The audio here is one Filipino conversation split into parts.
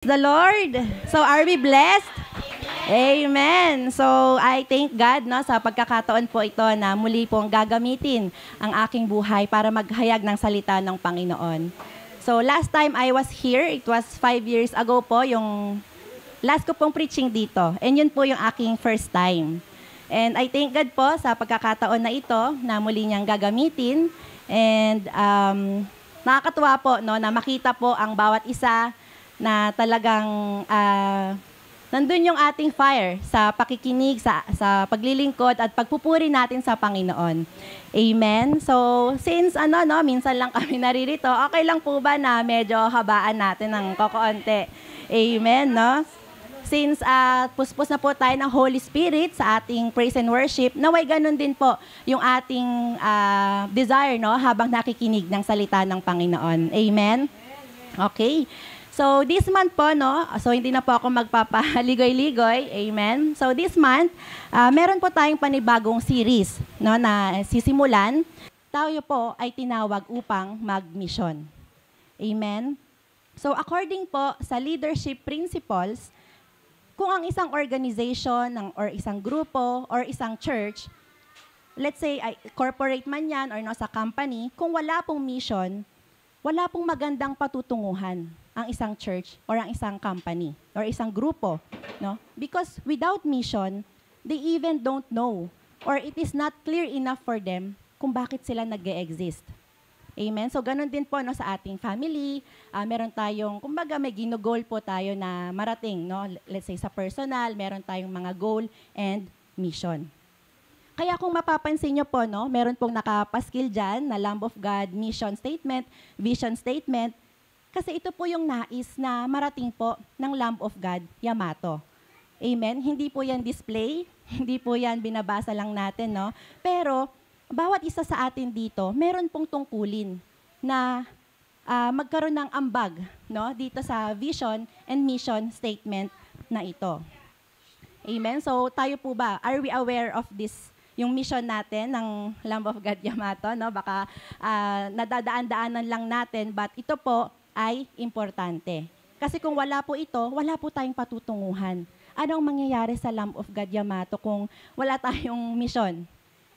The Lord. So are we blessed? Amen. So I thank God sa pagkakataon po ito na muli pong gagamitin ang aking buhay para maghayag ng salita ng Panginoon. So last time I was here, it was 5 years ago po, yung last ko pong preaching dito. And yun po yung aking first time. And I thank God po sa pagkakataon na ito na muli niyang gagamitin. And nakakatuwa po na makita po ang bawat isa na talagang nandun yung ating fire sa pakikinig, sa paglilingkod at pagpupuri natin sa Panginoon. Amen? So, since minsan lang kami naririto, okay lang po ba na medyo habaan natin ng kokoonte? Amen, no? Since puspos na po tayo ng Holy Spirit sa ating praise and worship, naway ganun din po yung ating desire, no? Habang nakikinig ng salita ng Panginoon. Amen? Okay. So this month po, so hindi na po ako magpapaligoy-ligoy, amen. So this month, meron po tayong panibagong series na sisimulan. Tayo po ay tinawag upang mag-mission. Amen. So according po sa leadership principles, kung ang isang organization or isang grupo or isang church, let's say corporate man yan or sa company, kung wala pong mission, wala pong magandang patutunguhan ang isang church or ang isang company or isang grupo, no? Because without mission, they even don't know or it is not clear enough for them kung bakit sila nag-e-exist. Amen? So, ganun din po sa ating family. Meron tayong, kumbaga may ginugol po tayo na marating, no? Let's say sa personal, meron tayong mga goal and mission. Kaya kung mapapansin nyo po, meron pong nakapaskil dyan na Lamb of God mission statement, vision statement, kasi ito po yung nais na marating po ng Lamb of God, Yamato. Amen? Hindi po yan display, hindi po yan binabasa lang natin, no? Pero, bawat isa sa atin dito, meron pong tungkulin na magkaroon ng ambag, no? Dito sa vision and mission statement na ito. Amen? So, tayo po ba, are we aware of this, yung mission natin ng Lamb of God, Yamato, no? Baka nadadaan-daanan lang natin, but ito po, ay importante. Kasi kung wala po ito, wala po tayong patutunguhan. Anong mangyayari sa Lamb of God Yamato kung wala tayong mission?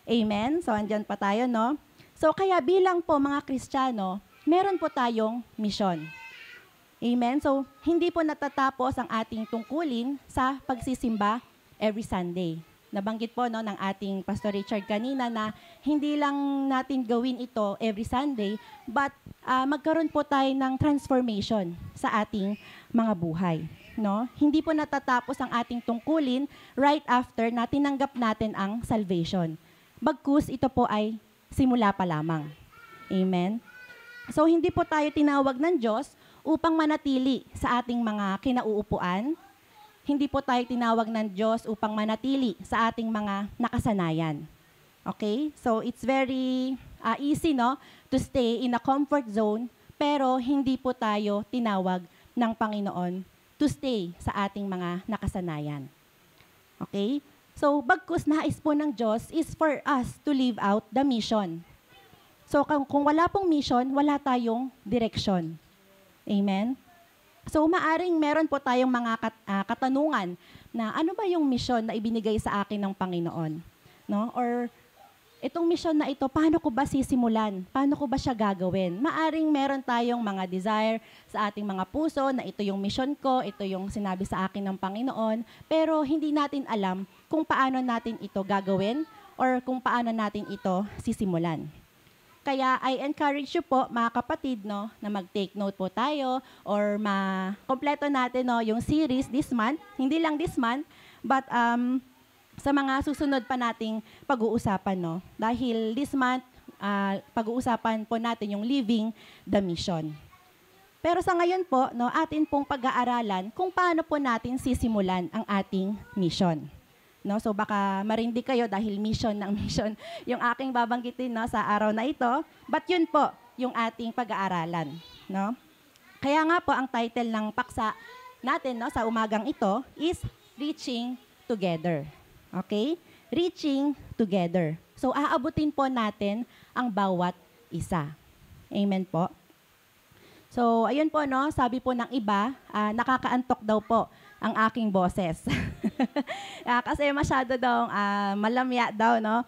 Amen? So, andyan pa tayo, no? So, kaya bilang po mga Kristiyano, meron po tayong mission. Amen? So, hindi po natatapos ang ating tungkulin sa pagsisimba every Sunday. Nabanggit po ng ating Pastor Richard kanina na hindi lang natin gawin ito every Sunday, but magkaroon po tayo ng transformation sa ating mga buhay. No? Hindi po natatapos ang ating tungkulin right after na tinanggap natin ang salvation. Bagkus ito po ay simula pa lamang. Amen? So hindi po tayo tinawag ng Diyos upang manatili sa ating mga kinauupuan. Hindi po tayo tinawag ng Diyos upang manatili sa ating mga nakasanayan. Okay? So, it's very easy, to stay in a comfort zone, pero hindi po tayo tinawag ng Panginoon to stay sa ating mga nakasanayan. Okay? So, bagkus nais po ng Diyos is for us to live out the mission. So, kung wala pong mission, wala tayong direction. Amen? So, maaring meron po tayong mga katanungan na ano ba yung mission na ibinigay sa akin ng Panginoon? No? Or itong mission na ito, paano ko ba sisimulan? Paano ko ba siya gagawin? Maaring meron tayong mga desire sa ating mga puso na ito yung mission ko, ito yung sinabi sa akin ng Panginoon, pero hindi natin alam kung paano natin ito gagawin or kung paano natin ito sisimulan. Kaya I encourage you po, mga kapatid, na mag-take note po tayo or kompleto natin yung series this month. Hindi lang this month, but sa mga susunod pa nating pag-uusapan. Dahil this month, pag-uusapan po natin yung living the mission. Pero sa ngayon po, atin pong pag-aaralan kung paano po natin sisimulan ang ating mission. No, so baka marindi kayo dahil mission yung aking babanggitin sa araw na ito. But yun po yung ating pag-aaralan. No? Kaya nga po ang title ng paksa natin sa umagang ito is Reaching Together. Okay? Reaching Together. So aabutin po natin ang bawat isa. Amen po. So, ayun po, no, sabi po ng iba, nakakaantok daw po ang aking boses. Kasi masyado daw malamya daw, no?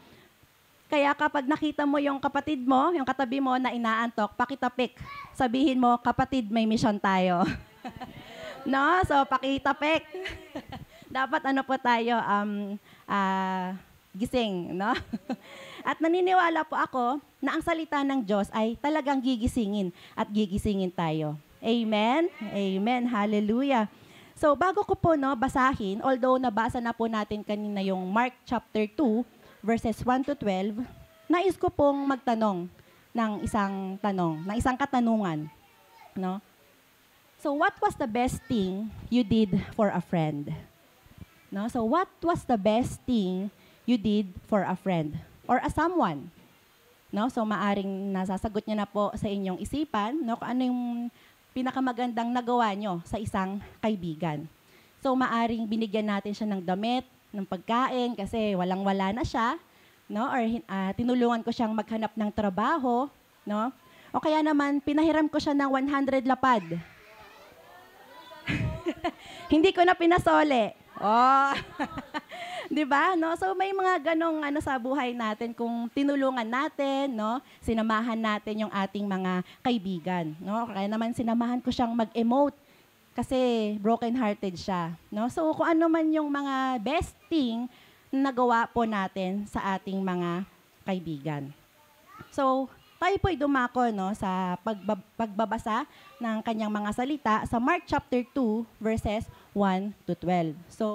Kaya kapag nakita mo yung kapatid mo, yung katabi mo na inaantok, pakitapik. Sabihin mo, kapatid, may mission tayo. No? So, pakitapik. Dapat ano po tayo, gising, no? At naniniwala po ako na ang salita ng Diyos ay talagang gigisingin at gigisingin tayo. Amen? Amen. Hallelujah. So, bago ko po basahin, although nabasa na po natin kanina yung Mark chapter 2, verses 1 to 12, nais ko pong magtanong ng isang katanungan. No? So, what was the best thing you did for a friend? No? So, what was the best thing you did for a friend or a someone? No? So, maaring nasasagot niyo na po sa inyong isipan, no, kung ano yung pinakamagandang nagawa nyo sa isang kaibigan. So, maaring binigyan natin siya ng damit, ng pagkain, kasi walang-wala na siya, no? Or tinulungan ko siyang maghanap ng trabaho, no? O kaya naman, pinahiram ko siya ng 100 lapad. Hindi ko na pinasole. Oh. 'Di ba? No? So may mga ganong sa buhay natin kung tinulungan natin, no? Sinamahan natin yung ating mga kaibigan, no? Kaya naman sinamahan ko siyang mag-emote kasi broken-hearted siya, no? So kung ano man yung mga best thing na nagawa po natin sa ating mga kaibigan. So tayo po'y dumako, no, sa pagbabasa ng kanyang mga salita sa Mark chapter 2 verses 1 to 12. So,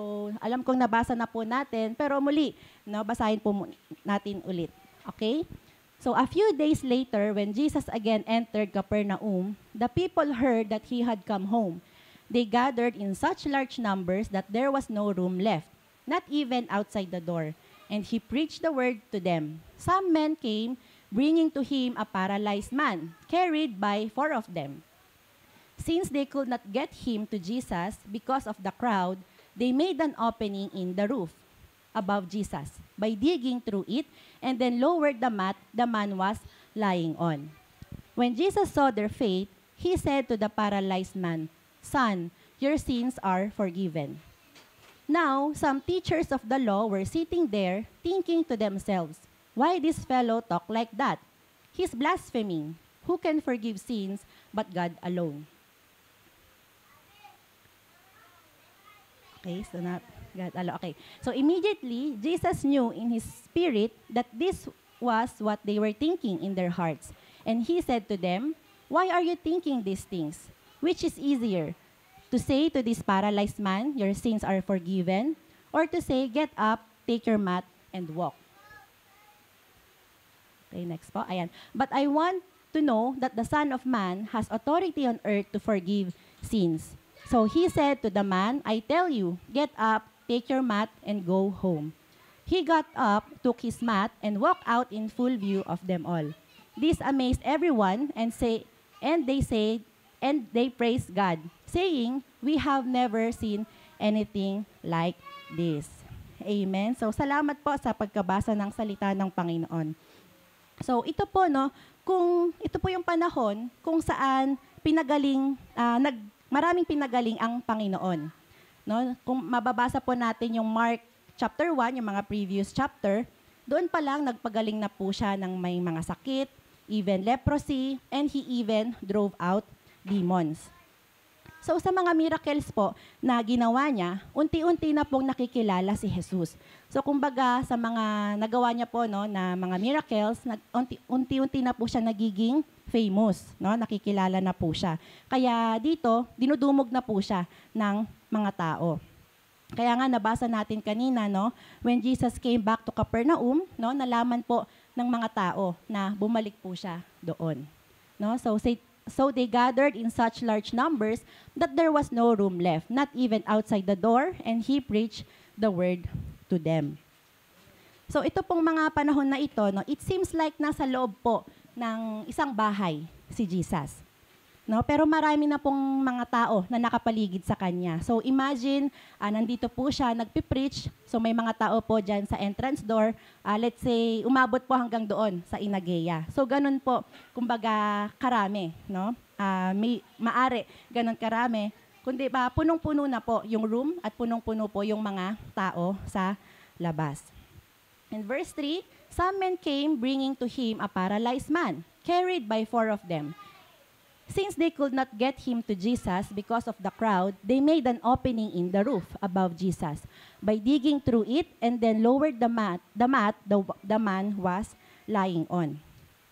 alam kong nabasa na po natin, pero muli, no, basahin po natin ulit. Okay? So, a few days later, when Jesus again entered Capernaum, the people heard that he had come home. They gathered in such large numbers that there was no room left, not even outside the door. And he preached the word to them. Some men came, bringing to him a paralyzed man, carried by 4 of them. Since they could not get him to Jesus because of the crowd, they made an opening in the roof above Jesus by digging through it and then lowered the mat the man was lying on. When Jesus saw their faith, he said to the paralyzed man, "Son, your sins are forgiven." Now, some teachers of the law were sitting there, thinking to themselves, "Why this fellow talk like that? He's blaspheming. Who can forgive sins but God alone?" Okay, so not God alone. Okay. So immediately, Jesus knew in his spirit that this was what they were thinking in their hearts. And he said to them, "Why are you thinking these things? Which is easier, to say to this paralyzed man, 'Your sins are forgiven,' or to say, 'Get up, take your mat, and walk'?" Okay, next po. Ayan. "But I want to know that the Son of Man has authority on earth to forgive sins." So he said to the man, "I tell you, get up, take your mat, and go home." He got up, took his mat, and walked out in full view of them all. This amazed everyone, and they praised God, saying, "We have never seen anything like this." Amen. So salamat po sa pagkabasa ng salita ng Panginoon. So ito po, no, kung ito po yung panahon kung saan maraming pinagaling ang Panginoon. No? Kung mababasa po natin yung Mark chapter 1, yung mga previous chapter, doon pa lang nagpagaling na po siya ng may mga sakit, even leprosy, and he even drove out demons. So sa mga miracles po na ginawa niya, unti-unti na pong nakikilala si Jesus. So kumbaga sa mga nagawa niya po, no, na mga miracles, unti-unti na po siya nagiging famous, no? Nakikilala na po siya. Kaya dito, dinudumog na po siya ng mga tao. Kaya nga nabasa natin kanina, no, when Jesus came back to Capernaum, no, nalaman po ng mga tao na bumalik po siya doon. No? So they gathered in such large numbers that there was no room left, not even outside the door, and he preached the word to them. So ito pong mga panahon na ito, no, it seems like nasa loob po ng isang bahay si Jesus. No? Pero marami na pong mga tao na nakapaligid sa kanya. So imagine, nandito po siya, nagpipreach. So may mga tao po dyan sa entrance door. Let's say, umabot po hanggang doon sa Inageya. So ganun po, kumbaga karami. No? may maari ganun karami, kundi ba punong-puno na po yung room at punong-puno po yung mga tao sa labas. In verse 3, some men came bringing to him a paralyzed man, carried by 4 of them. Since they could not get him to Jesus because of the crowd, they made an opening in the roof above Jesus by digging through it and then lowered the mat the man was lying on.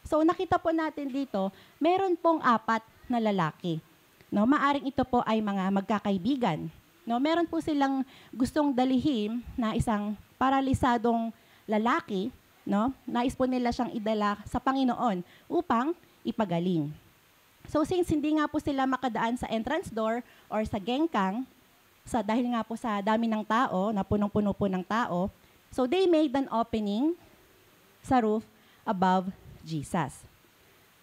So nakita po natin dito, meron pong 4 na lalaki. No, maaring ito po ay mga magkakaibigan. No, meron po silang gustong dalihim na isang paralisadong lalaki, no? Nais po nila siyang idala sa Panginoon upang ipagaling. So since hindi nga po sila makadaan sa entrance door or sa gengkang, dahil nga po sa dami ng tao, na punong-puno po ng tao, so they made an opening sa roof above Jesus.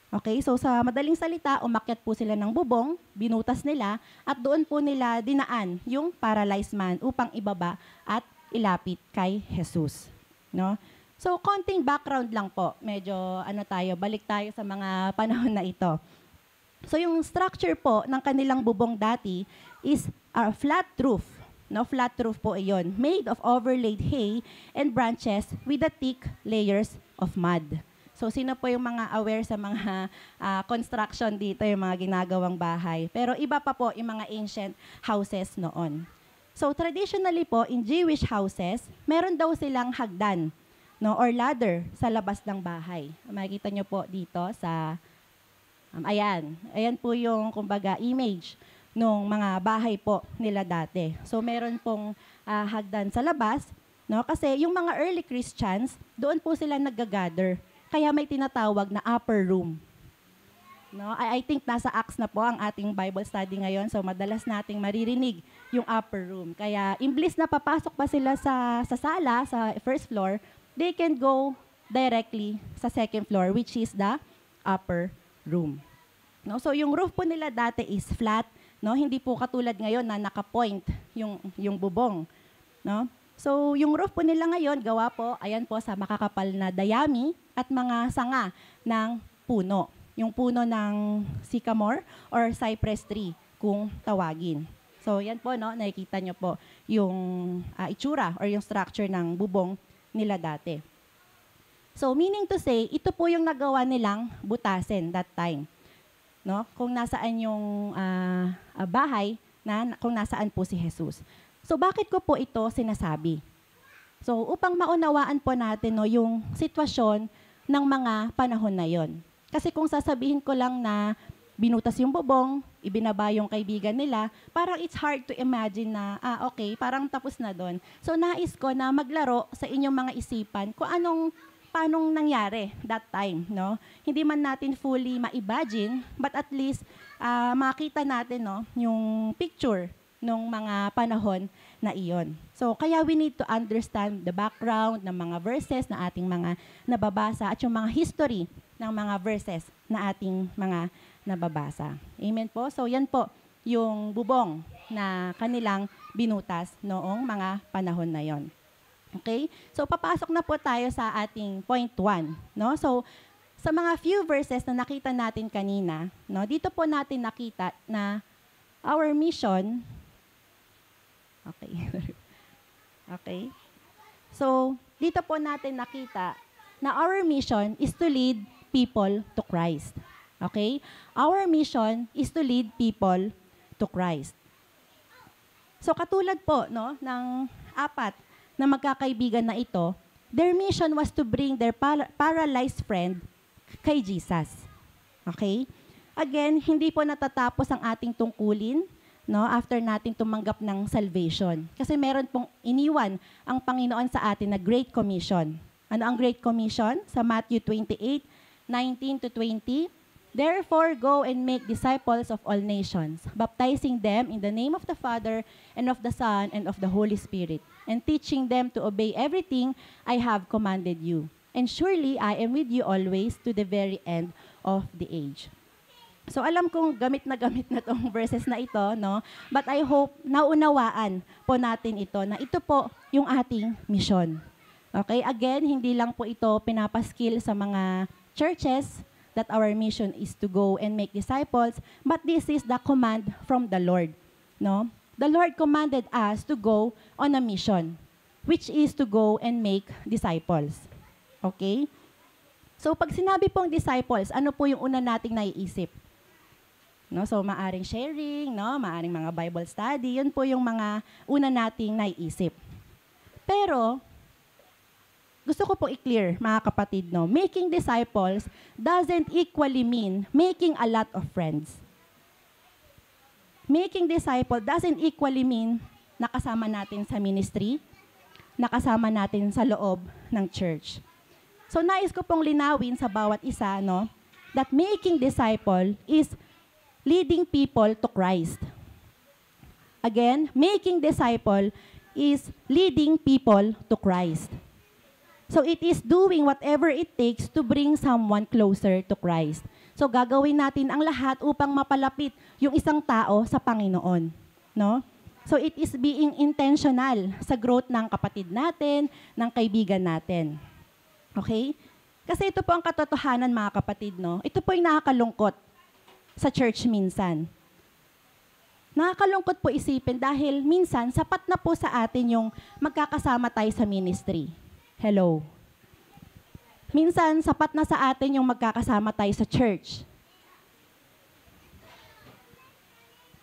Okay, so sa madaling salita, umakyat po sila ng bubong, binutas nila, at doon po nila dinaan yung paralyzed man upang ibaba at ilapit kay Jesus. No? So konting background lang po, medyo balik tayo sa mga panahon na ito. So yung structure po ng kanilang bubong dati is a flat roof. No, flat roof po iyon, made of overlaid hay and branches with the thick layers of mud. So sino po yung mga aware sa mga construction dito, yung mga ginagawang bahay. Pero iba pa po yung mga ancient houses noon. So traditionally po, in Jewish houses, meron daw silang hagdan, no, or ladder sa labas ng bahay. Makikita nyo po dito sa ayan po yung, kumbaga, image nung mga bahay po nila dati. So, meron pong hagdan sa labas, no? Kasi yung mga early Christians, doon po sila nag-gather. Kaya may tinatawag na upper room. No? I think nasa Acts na po ang ating Bible study ngayon, so madalas nating maririnig yung upper room. Kaya, imblis na papasok pa sila sa sala, sa first floor, they can go directly sa second floor, which is the upper room. No, so yung roof po nila dati is flat, no? Hindi po katulad ngayon na naka-point yung bubong, no? So yung roof po nila ngayon gawa po ayan po sa makakapal na dayami at mga sanga ng puno. Yung puno ng sycamore or cypress tree kung tawagin. So yan po, no, nakikita nyo po yung itsura or yung structure ng bubong nila dati. So, meaning to say, ito po yung nagawa nilang butasin that time. No? Kung nasaan yung bahay, kung nasaan po si Jesus. So, bakit ko po ito sinasabi? So, upang maunawaan po natin, no, yung sitwasyon ng mga panahon na yon. Kasi kung sasabihin ko lang na binutas yung bubong, ibinaba yung kaibigan nila, parang it's hard to imagine na, okay, parang tapos na doon. So, nais ko na maglaro sa inyong mga isipan kung paanong nangyari that time, no? Hindi man natin fully ma-imagine, but at least makita natin, no, yung picture ng mga panahon na iyon. So, kaya we need to understand the background ng mga verses na ating mga nababasa at yung mga history ng mga verses na ating mga nababasa. Amen po? So, yan po yung bubong na kanilang binutas noong mga panahon na yon. Okay? So, papasok na po tayo sa ating point 1. No? So, sa mga few verses na nakita natin kanina, no, dito po natin nakita na our mission, okay. So, dito po natin nakita na our mission is to lead people to Christ. Okay? Our mission is to lead people to Christ. So, katulad po, no, ng 4 na magkakaibigan na ito, their mission was to bring their paralyzed friend kay Jesus. Okay? Again, hindi po natatapos ang ating tungkulin, no, after nating tumanggap ng salvation. Kasi meron pong iniwan ang Panginoon sa atin na Great Commission. Ano ang Great Commission? Sa Matthew 28:19-20, therefore, go and make disciples of all nations, baptizing them in the name of the Father, and of the Son, and of the Holy Spirit, and teaching them to obey everything I have commanded you. And surely, I am with you always to the very end of the age. So, alam kong gamit na itong verses na ito, no? But I hope naunawaan po natin ito, na ito po yung ating mission. Okay? Again, hindi lang po ito pinapaskil sa mga churches, that our mission is to go and make disciples, but this is the command from the Lord. No? The Lord commanded us to go on a mission, which is to go and make disciples. Okay? So pag sinabi pong disciples, ano po yung una nating naiisip? No, so maaring sharing, no, maaring mga Bible study, yun po yung mga una nating naiisip. Pero gusto ko po i-clear, mga kapatid, no, making disciples doesn't equally mean making a lot of friends. Making disciple doesn't equally mean nakasama natin sa ministry, nakasama natin sa loob ng church. So nais ko pong linawin sa bawat isa, no, that making disciple is leading people to Christ. Again, making disciple is leading people to Christ. So it is doing whatever it takes to bring someone closer to Christ. So gagawin natin ang lahat upang mapalapit yung isang tao sa Panginoon, no? So it is being intentional sa growth ng kapatid natin, ng kaibigan natin. Okay? Kasi ito po ang katotohanan, mga kapatid, no? Ito po yung nakakalungkot sa church minsan. Nakakalungkot po isipin dahil minsan sapat na po sa atin yung magkakasama tayo sa ministry. Hello. Minsan sapat na sa atin yung magkakasama tayo sa church.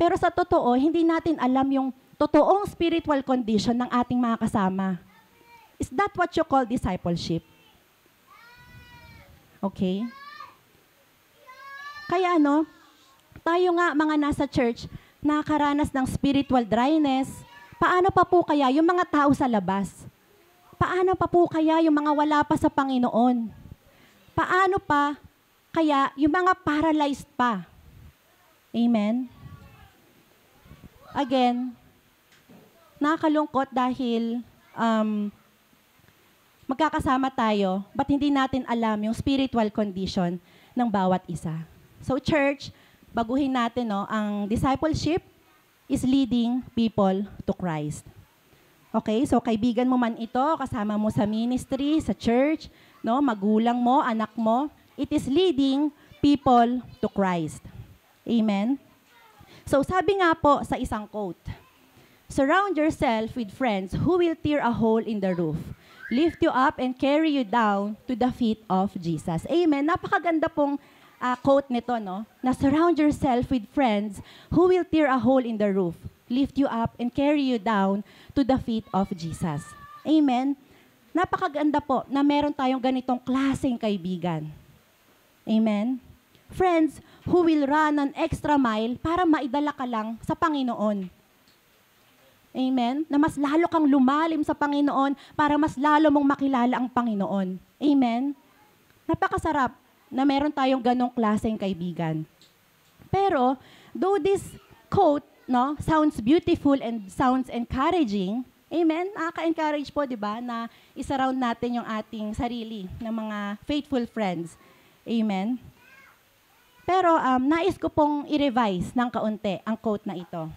Pero sa totoo, hindi natin alam yung totoong spiritual condition ng ating mga kasama. Is that what you call discipleship? Okay? Kaya tayo nga mga nasa church, nakakaranas ng spiritual dryness. Paano pa po kaya yung mga tao sa labas? Paano pa po kaya yung mga wala pa sa Panginoon? Paano pa kaya yung mga paralyzed pa? Amen? Again, nakakalungkot dahil magkakasama tayo, but hindi natin alam yung spiritual condition ng bawat isa. So church, baguhin natin, no, ang discipleship is leading people to Christ. Okay, so kaibigan mo man ito, kasama mo sa ministry, sa church, no, magulang mo, anak mo, it is leading people to Christ. Amen? So sabi nga po sa isang quote, surround yourself with friends who will tear a hole in the roof, lift you up and carry you down to the feet of Jesus. Amen? Napakaganda pong quote nito, no? Na surround yourself with friends who will tear a hole in the roof, lift you up, and carry you down to the feet of Jesus. Amen? Napakaganda po na meron tayong ganitong klaseng kaibigan. Amen? Friends who will run an extra mile para maidala ka lang sa Panginoon. Amen? Na mas lalo kang lumalim sa Panginoon para mas lalo mong makilala ang Panginoon. Amen? Napakasarap na meron tayong ganong klaseng kaibigan. Pero, though this quote, no, sounds beautiful and sounds encouraging, amen, nakaka-encourage po, di ba, na isa-round natin yung ating sarili ng mga faithful friends. Amen. Pero, nais ko pong i-revise ng kaunti ang quote na ito.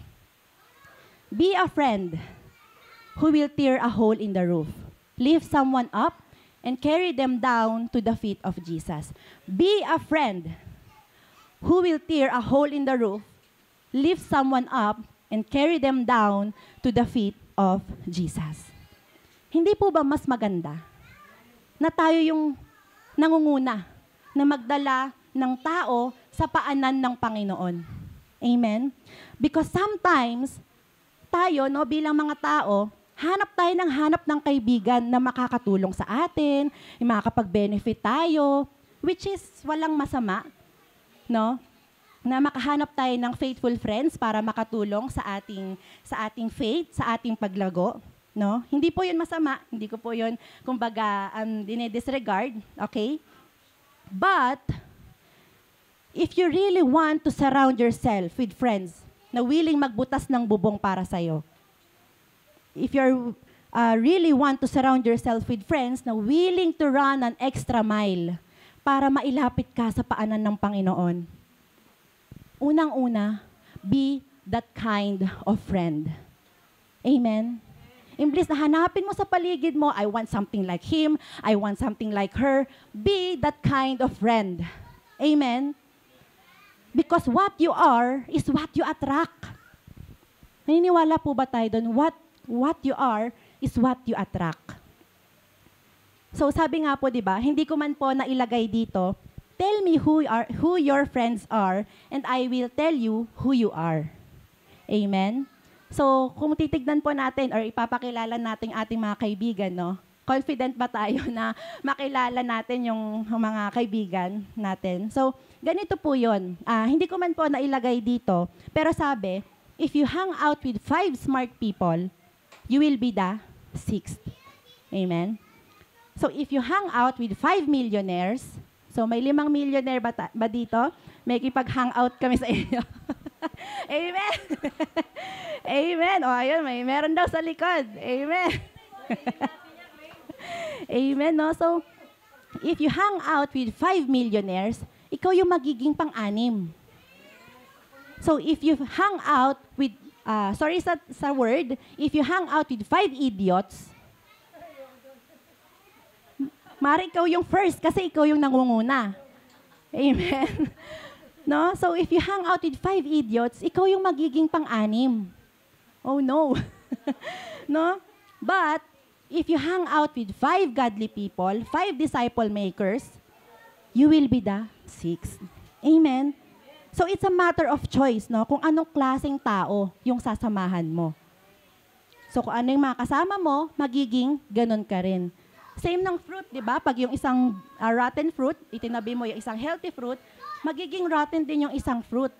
Be a friend who will tear a hole in the roof. Lift someone up and carry them down to the feet of Jesus. Be a friend who will tear a hole in the roof, lift someone up, and carry them down to the feet of Jesus. Hindi po ba mas maganda na tayo yung nangunguna na magdala ng tao sa paanan ng Panginoon? Amen? Because sometimes, tayo, no, bilang mga tao, hanap tayo ng kaibigan na makakatulong sa atin, yung makakapag-benefit tayo, which is walang masama, no? Na makahanap tayo ng faithful friends para makatulong sa ating faith, sa ating paglago, no? Hindi po 'yun masama, hindi ko po 'yun kumbaga dinedisregard, okay? But if you really want to surround yourself with friends na willing magbutas ng bubong para sa iyo, if you really want to surround yourself with friends na willing to run an extra mile para mailapit ka sa paanan ng Panginoon, unang-una, be that kind of friend. Amen? Imbis na hanapin mo sa paligid mo, I want something like him, I want something like her, be that kind of friend. Amen? Because what you are is what you attract. Naniniwala po ba tayo doon? What you are is what you attract. So sabi nga po, di ba, hindi ko man po nailagay dito, tell me who your friends are, and I will tell you who you are. Amen? So, kung titignan po natin or ipapakilala natin ating mga kaibigan, no? Confident ba tayo na makilala natin yung mga kaibigan natin? So, ganito po yun. Hindi ko man po nailagay dito, pero sabi, if you hang out with 5 smart people, you will be the 6th. Amen? So, if you hang out with 5 millionaires, so may 5 millionaire ba dito? May kipag-hang out kami sa inyo. Amen. Amen. O, ayun, meron daw sa likod. Amen. Amen, no? So, if you hang out with 5 millionaires, ikaw yung magiging pang-anim. So, if you hang out with, sa word, if you hang out with 5 idiots, mari ikaw yung first kasi ikaw yung nangunguna. Amen. No? So, if you hang out with 5 idiots, ikaw yung magiging pang-anim. Oh, no. No? But, if you hang out with 5 godly people, 5 disciple makers, you will be the 6th. Amen? So, it's a matter of choice, no? Kung anong klaseng tao yung sasamahan mo. So, kung ano yung mga kasama mo, magiging ganun ka rin. Same ng fruit, di ba? Pag yung isang rotten fruit, itinabi mo yung isang healthy fruit, magiging rotten din yung isang fruit.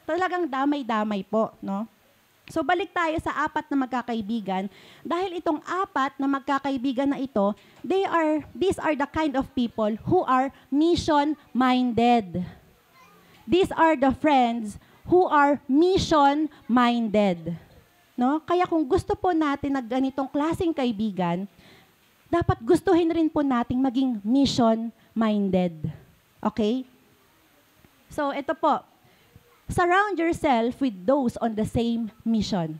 Talagang damay-damay po, no? So balik tayo sa 4 na magkakaibigan. Dahil itong 4 na magkakaibigan na ito, these are the kind of people who are mission-minded. These are the friends who are mission-minded. No? Kaya kung gusto po natin na ganitong klaseng kaibigan, dapat gustuhin rin po nating maging mission-minded. Okay? So, ito po. Surround yourself with those on the same mission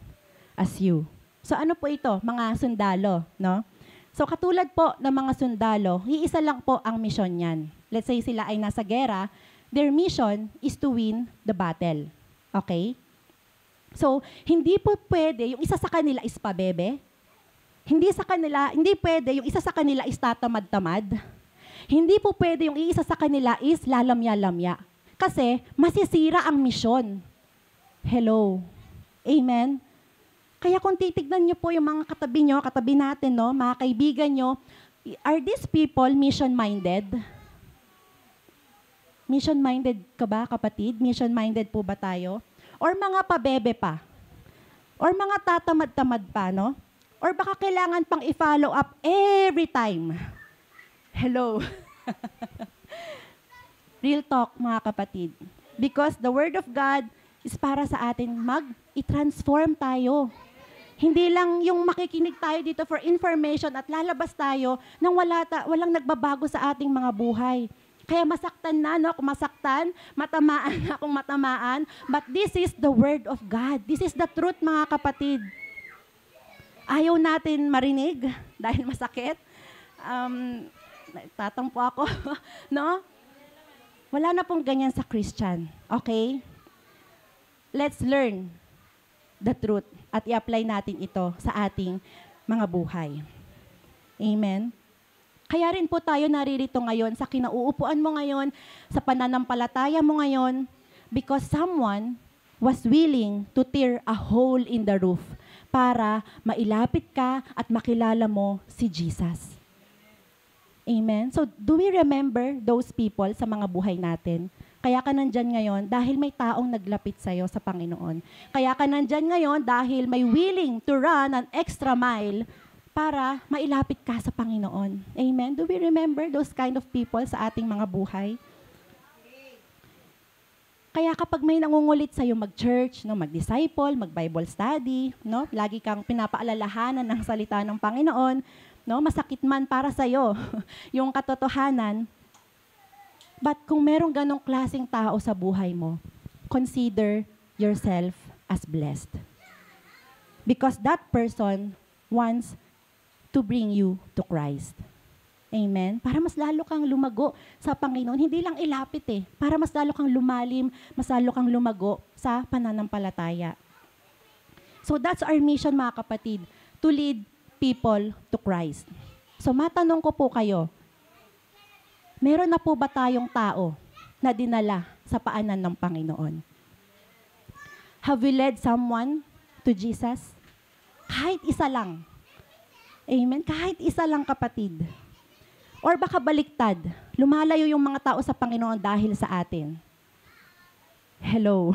as you. So, ano po ito? Mga sundalo, no? So, katulad po ng mga sundalo, iisa lang po ang mission niyan. Let's say sila ay nasa gera, their mission is to win the battle. Okay? So, hindi po pwede, yung isa sa kanila is pabebe. Hindi pwede yung isa sa kanila is tatamad-tamad. Hindi po pwede yung isa sa kanila is lalamya-lamya. Kasi masisira ang misyon. Hello. Amen? Kaya kung titignan nyo po yung mga katabi natin, no, mga kaibigan nyo, are these people mission-minded? Mission-minded ka ba, kapatid? Mission-minded po ba tayo? Or mga pabebe pa? Or mga tatamad-tamad pa, no? Or baka kailangan pang i-follow up every time? Hello. Real talk, mga kapatid. Because the Word of God is para sa atin i-transform tayo. Hindi lang yung makikinig tayo dito for information at lalabas tayo nang walang nagbabago sa ating mga buhay. Kaya masaktan na, no? Kung masaktan, matamaan na kung matamaan. But this is the Word of God. This is the truth, mga kapatid. Ayaw natin marinig dahil masakit. Tatampo ako, no? Wala na pong ganyan sa Christian. Okay? Let's learn the truth at i-apply natin ito sa ating mga buhay. Amen? Kaya rin po tayo naririto ngayon sa kinauupuan mo ngayon, sa pananampalataya mo ngayon, because someone was willing to tear a hole in the roof para mailapit ka at makilala mo si Jesus. Amen? So, do we remember those people sa mga buhay natin? Kaya ka nandyan ngayon dahil may taong naglapit sa'yo sa Panginoon. Kaya ka nandyan ngayon dahil may willing to run an extra mile para mailapit ka sa Panginoon. Amen? Do we remember those kind of people sa ating mga buhay? Kaya kapag may nangungulit sa'yo mag-church, no, mag-disciple, mag-Bible study, no, lagi kang pinapaalalahanan ng salita ng Panginoon, no, masakit man para sa'yo yung katotohanan. But kung merong ganong klaseng tao sa buhay mo, consider yourself as blessed. Because that person wants to bring you to Christ. Amen? Para mas lalo kang lumago sa Panginoon. Hindi lang ilapit para mas lalo kang lumalim, mas lalo kang lumago sa pananampalataya. So that's our mission mga kapatid, to lead people to Christ. So matanong ko po kayo, meron na po ba tayong tao na dinala sa paanan ng Panginoon? Have we led someone to Jesus? Kahit isa lang. Amen? Kahit isa lang kapatid. Or baka baliktad, lumalayo yung mga tao sa Panginoon dahil sa atin. Hello.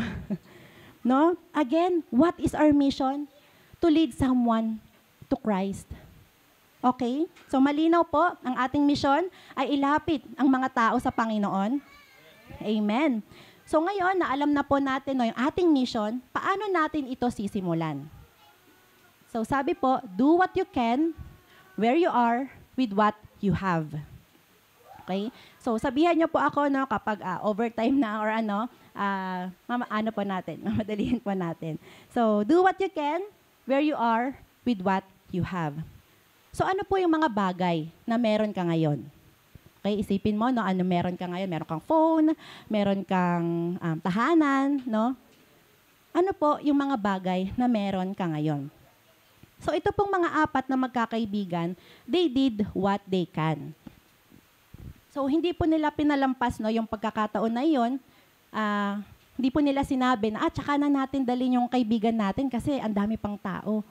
No? Again, what is our mission? To lead someone to Christ. Okay? So malinaw po, ang ating mission ay ilapit ang mga tao sa Panginoon. Amen. So ngayon, naalam na po natin yung ating mission, paano natin ito sisimulan? So sabi po, do what you can, where you are, with what you have. Okay? So sabihan niyo po ako kapag overtime na or ano po natin, mamadalihin po natin. So do what you can, where you are, with what you have. So ano po yung mga bagay na meron ka ngayon? Okay, isipin mo ano meron ka ngayon? Meron kang phone, meron kang tahanan, no? Ano po yung mga bagay na meron ka ngayon? So ito pong mga apat na magkakaibigan, they did what they can. So hindi po nila pinalampas yung pagkakataon na iyon. Hindi po nila sinabi na tsaka na natin dalhin yung kaibigan natin kasi ang dami pang tao.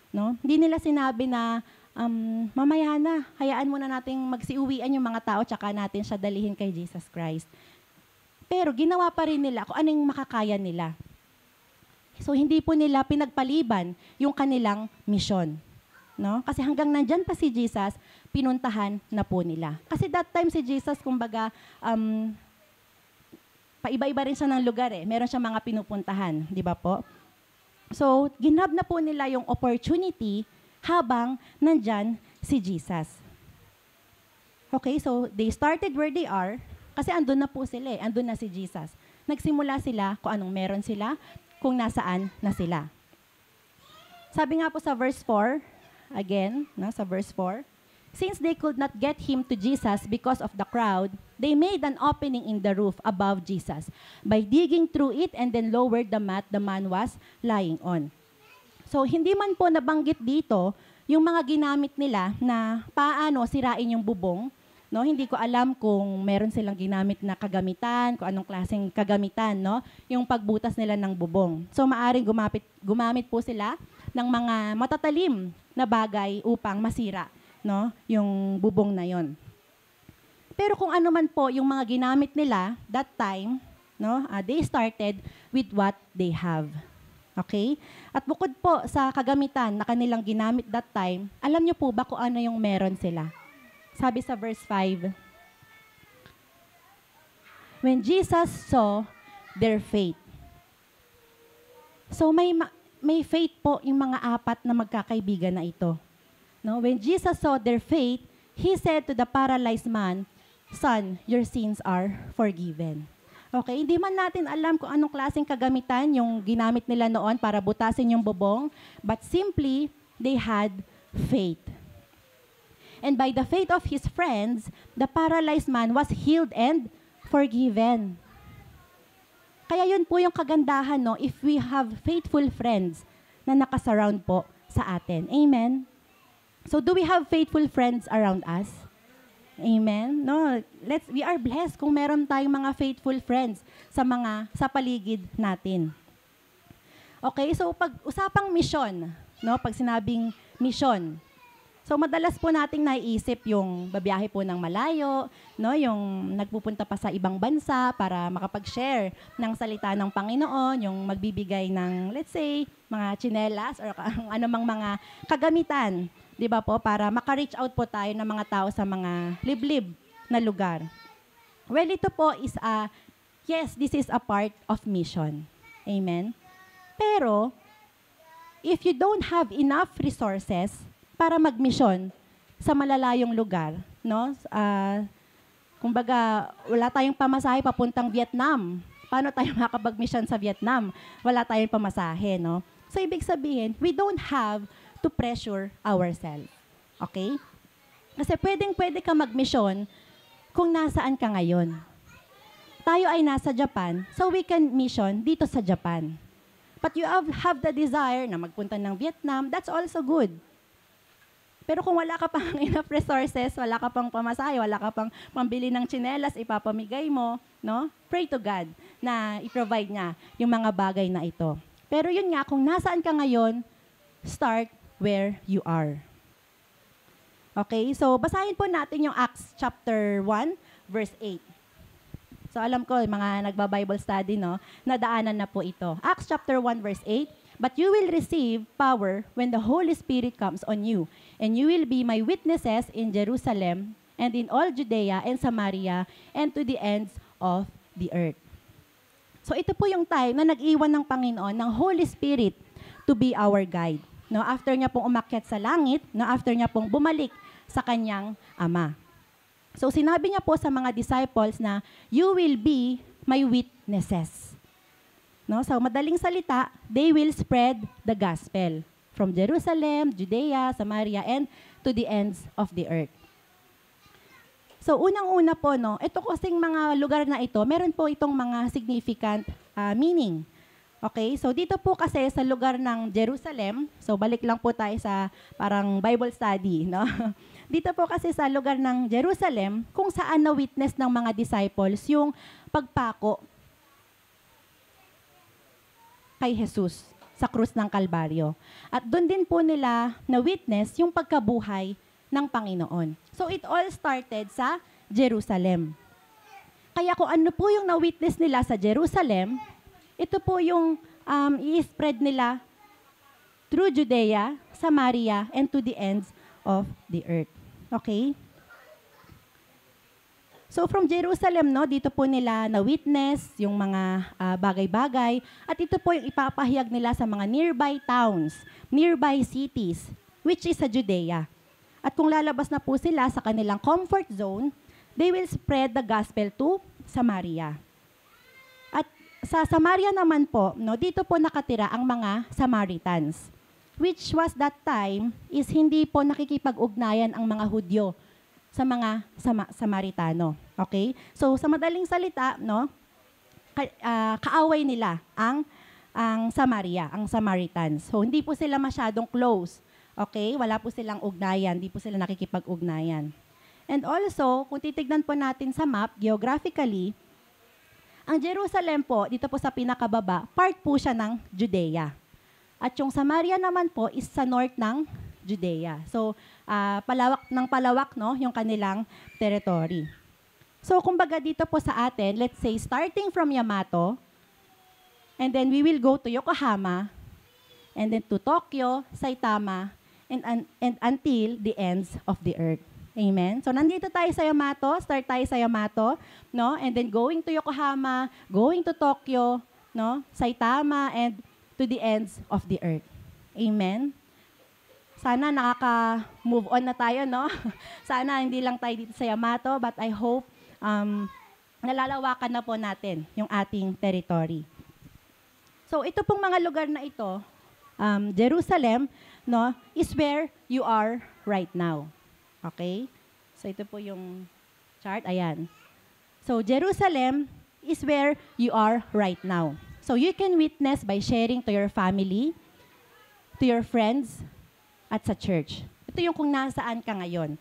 No? Hindi nila sinabi na mamaya na, hayaan muna nating magsiuwian yung mga tao tsaka natin siya dalihin kay Jesus Christ. Pero ginawa pa rin nila kung anong makakaya nila. So, hindi po nila pinagpaliban yung kanilang misyon. No? Kasi hanggang nandyan pa si Jesus, pinuntahan na po nila. Kasi that time si Jesus, kumbaga, paiba-iba rin siya ng lugar Meron siyang mga pinupuntahan, di ba po? So, ginab na po nila yung opportunity habang nandyan si Jesus. Okay, so they started where they are kasi andun na po sila andun na si Jesus. Nagsimula sila kung anong meron sila, kung nasaan na sila. Sabi nga po sa verse 4, again, sa verse 4, since they could not get him to Jesus because of the crowd, they made an opening in the roof above Jesus by digging through it and then lowered the mat the man was lying on. So, hindi man po nabanggit dito yung mga ginamit nila na paano sirain yung bubong. No, hindi ko alam kung meron silang ginamit na kagamitan, kung anong klaseng kagamitan, yung pagbutas nila ng bubong. So, maaring gumamit po sila ng mga matatalim na bagay upang masira, yung bubong na yon. Pero kung ano man po yung mga ginamit nila that time, they started with what they have. Okay? At bukod po sa kagamitan na kanilang ginamit that time, alam niyo po ba kung ano yung meron sila? Sabi sa verse 5, when Jesus saw their faith. So may faith po yung mga apat na magkakaibigan na ito. No? When Jesus saw their faith, He said to the paralyzed man, "Son, your sins are forgiven." Okay, hindi man natin alam kung anong klaseng kagamitan yung ginamit nila noon para butasin yung bubong, but simply, they had faith. And by the faith of his friends, the paralyzed man was healed and forgiven. Kaya yun po yung kagandahan, if we have faithful friends na nakasurround po sa atin. Amen? So do we have faithful friends around us? Amen? No, we are blessed kung meron tayong mga faithful friends sa paligid natin. Okay, so pag usapang misyon, pag sinabing misyon, so madalas po nating naiisip yung babiyahe po ng malayo, yung nagpupunta pa sa ibang bansa para makapag-share ng salita ng Panginoon, yung magbibigay ng, let's say, mga tsinelas or anumang mga kagamitan, di ba po, para maka-reach out po tayo ng mga tao sa mga liblib na lugar. Well, ito po is yes, this is a part of mission. Amen? Pero, if you don't have enough resources para magmisyon sa malalayong lugar, kumbaga, wala tayong pamasahe papuntang Vietnam. Paano tayo makakapag-mission sa Vietnam? Wala tayong pamasahe, So, ibig sabihin, we don't have to pressure ourselves. Okay? Kasi pwedeng-pwede ka magmisyon kung nasaan ka ngayon. Tayo ay nasa Japan, so we can mission dito sa Japan. But you have the desire na magpunta ng Vietnam, that's also good. Pero kung wala ka pang enough resources, wala ka pang pamasahe, wala ka pang pambili ng tsinelas, ipapamigay mo, no? Pray to God na i-provide niya yung mga bagay na ito. Pero yun nga, kung nasaan ka ngayon, start where you are. Okay, so basahin po natin yung Acts chapter 1, verse 8. So alam ko, mga nagba-Bible study, no, nadaanan na po ito. Acts chapter 1, verse 8, "But you will receive power when the Holy Spirit comes on you, and you will be my witnesses in Jerusalem and in all Judea and Samaria and to the ends of the earth." So ito po yung time na nag-iwan ng Panginoon ng Holy Spirit to be our guide. No, after niya pong umakyat sa langit, no, after niya pong bumalik sa kanyang Ama. So sinabi niya po sa mga disciples na, "You will be my witnesses." No, so madaling salita, they will spread the gospel from Jerusalem, Judea, Samaria, and to the ends of the earth. So unang-una po, no, ito kasing mga lugar na ito, meron po itong mga significant meaning. Okay, so dito po kasi sa lugar ng Jerusalem, so balik lang po tayo sa parang Bible study, no? Dito po kasi sa lugar ng Jerusalem, kung saan na-witness ng mga disciples yung pagpako kay Jesus sa krus ng Kalbaryo. At doon din po nila na-witness yung pagkabuhay ng Panginoon. So it all started sa Jerusalem. Kaya kung ano po yung na-witness nila sa Jerusalem, ito po yung i-spread nila through Judea, Samaria, and to the ends of the earth. Okay? So from Jerusalem, no, dito po nila na-witness yung mga bagay-bagay, at ito po yung ipapahayag nila sa mga nearby towns, nearby cities, which is sa Judea. At kung lalabas na po sila sa kanilang comfort zone, they will spread the gospel to Samaria. At sa Samaria naman po, no, dito po nakatira ang mga Samaritans, which was that time is hindi po nakikipag-ugnayan ang mga Hudyo sa mga Samaritano. Okay? So sa madaling salita, no, kaaway nila ang Samaria, ang Samaritans. So hindi po sila masyadong close. Okay? Wala po silang ugnayan, hindi po sila nakikipag-ugnayan. And also, kung titignan po natin sa map, geographically, ang Jerusalem po, dito po sa pinakababa, part po siya ng Judea. At yung Samaria naman po is sa north ng Judea. So, palawak, no, yung kanilang territory. So, kumbaga dito po sa atin, let's say, starting from Yamato, and then we will go to Yokohama, and then to Tokyo, Saitama, and until the ends of the earth. Amen? So, nandito tayo sa Yamato, start tayo sa Yamato, no? And then going to Yokohama, going to Tokyo, no? Saitama, and to the ends of the earth. Amen? Sana nakaka-move on na tayo, no? Sana hindi lang tayo dito sa Yamato, but I hope nalalawakan na po natin yung ating territory. So, ito pong mga lugar na ito, Jerusalem, no, is where you are right now. Okay? So, ito po yung chart. Ayan. So, Jerusalem is where you are right now. So, you can witness by sharing to your family, to your friends, at sa church. Ito yung kung nasaan ka ngayon.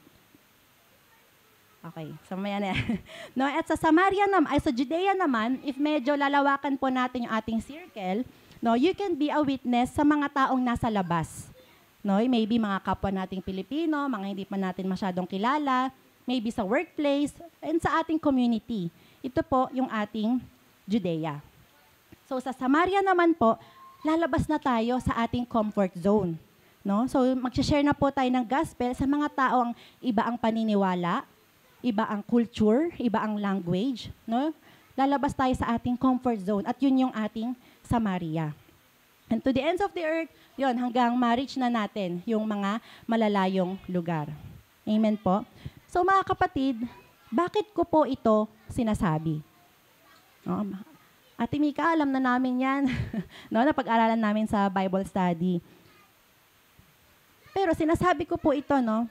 Okay. So, maya na yan. No, at sa Samaria naman, ay sa Judea naman, if medyo lalawakan po natin yung ating circle, no, you can be a witness sa mga taong nasa labas. No, maybe mga kapwa nating Pilipino, mga hindi pa natin masyadong kilala, maybe sa workplace, and sa ating community. Ito po yung ating Judea. So sa Samaria naman po, lalabas na tayo sa ating comfort zone. No? So mag-share na po tayo ng gospel sa mga taong iba ang paniniwala, iba ang culture, iba ang language. No? Lalabas tayo sa ating comfort zone at yun yung ating Samaria. And to the ends of the earth, yon hanggang ma-reach na natin yung mga malalayong lugar. Amen po. So mga kapatid, bakit ko po ito sinasabi? No? Ate Mika, alam na namin yan. No, napag-aralan namin sa Bible study. Pero sinasabi ko po ito, no,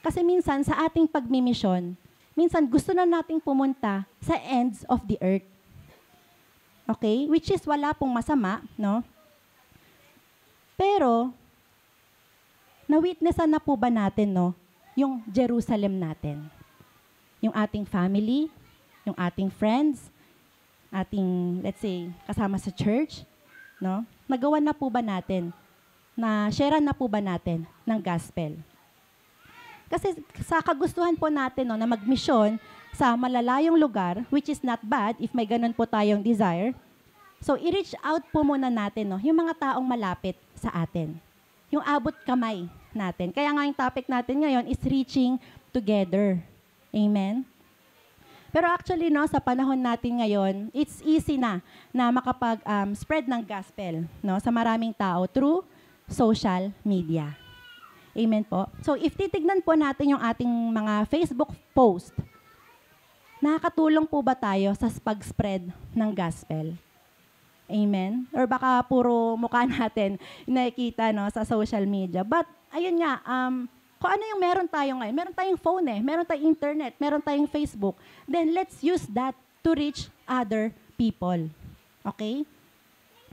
Kasi minsan sa ating pagmimisyon, minsan gusto na nating pumunta sa ends of the earth. Okay? Which is wala pong masama, no? Pero, na-witnessan na po ba natin, no? Yung Jerusalem natin. Yung ating family, yung ating friends, ating, let's say, kasama sa church, no? Nagawa na po ba natin? Na-share na po ba natin ng gospel? Kasi sa kagustuhan po natin no, na magmisyon sa malalayong lugar, which is not bad if may ganun po tayong desire. So, i-reach out po muna natin no, yung mga taong malapit sa atin. Yung abot kamay natin. Kaya nga yung topic natin ngayon is reaching together. Amen? Pero actually, no, sa panahon natin ngayon, it's easy na makapag-spread ng gospel no, sa maraming tao through social media. Amen po. So, if titignan po natin yung ating mga Facebook post, nakakatulong po ba tayo sa pag-spread ng gospel? Amen? Or baka puro mukha natin nakikita no, sa social media. But, ayun nga, kung ano yung meron tayo ngayon, meron tayong phone meron tayong internet, meron tayong Facebook, then let's use that to reach other people. Okay?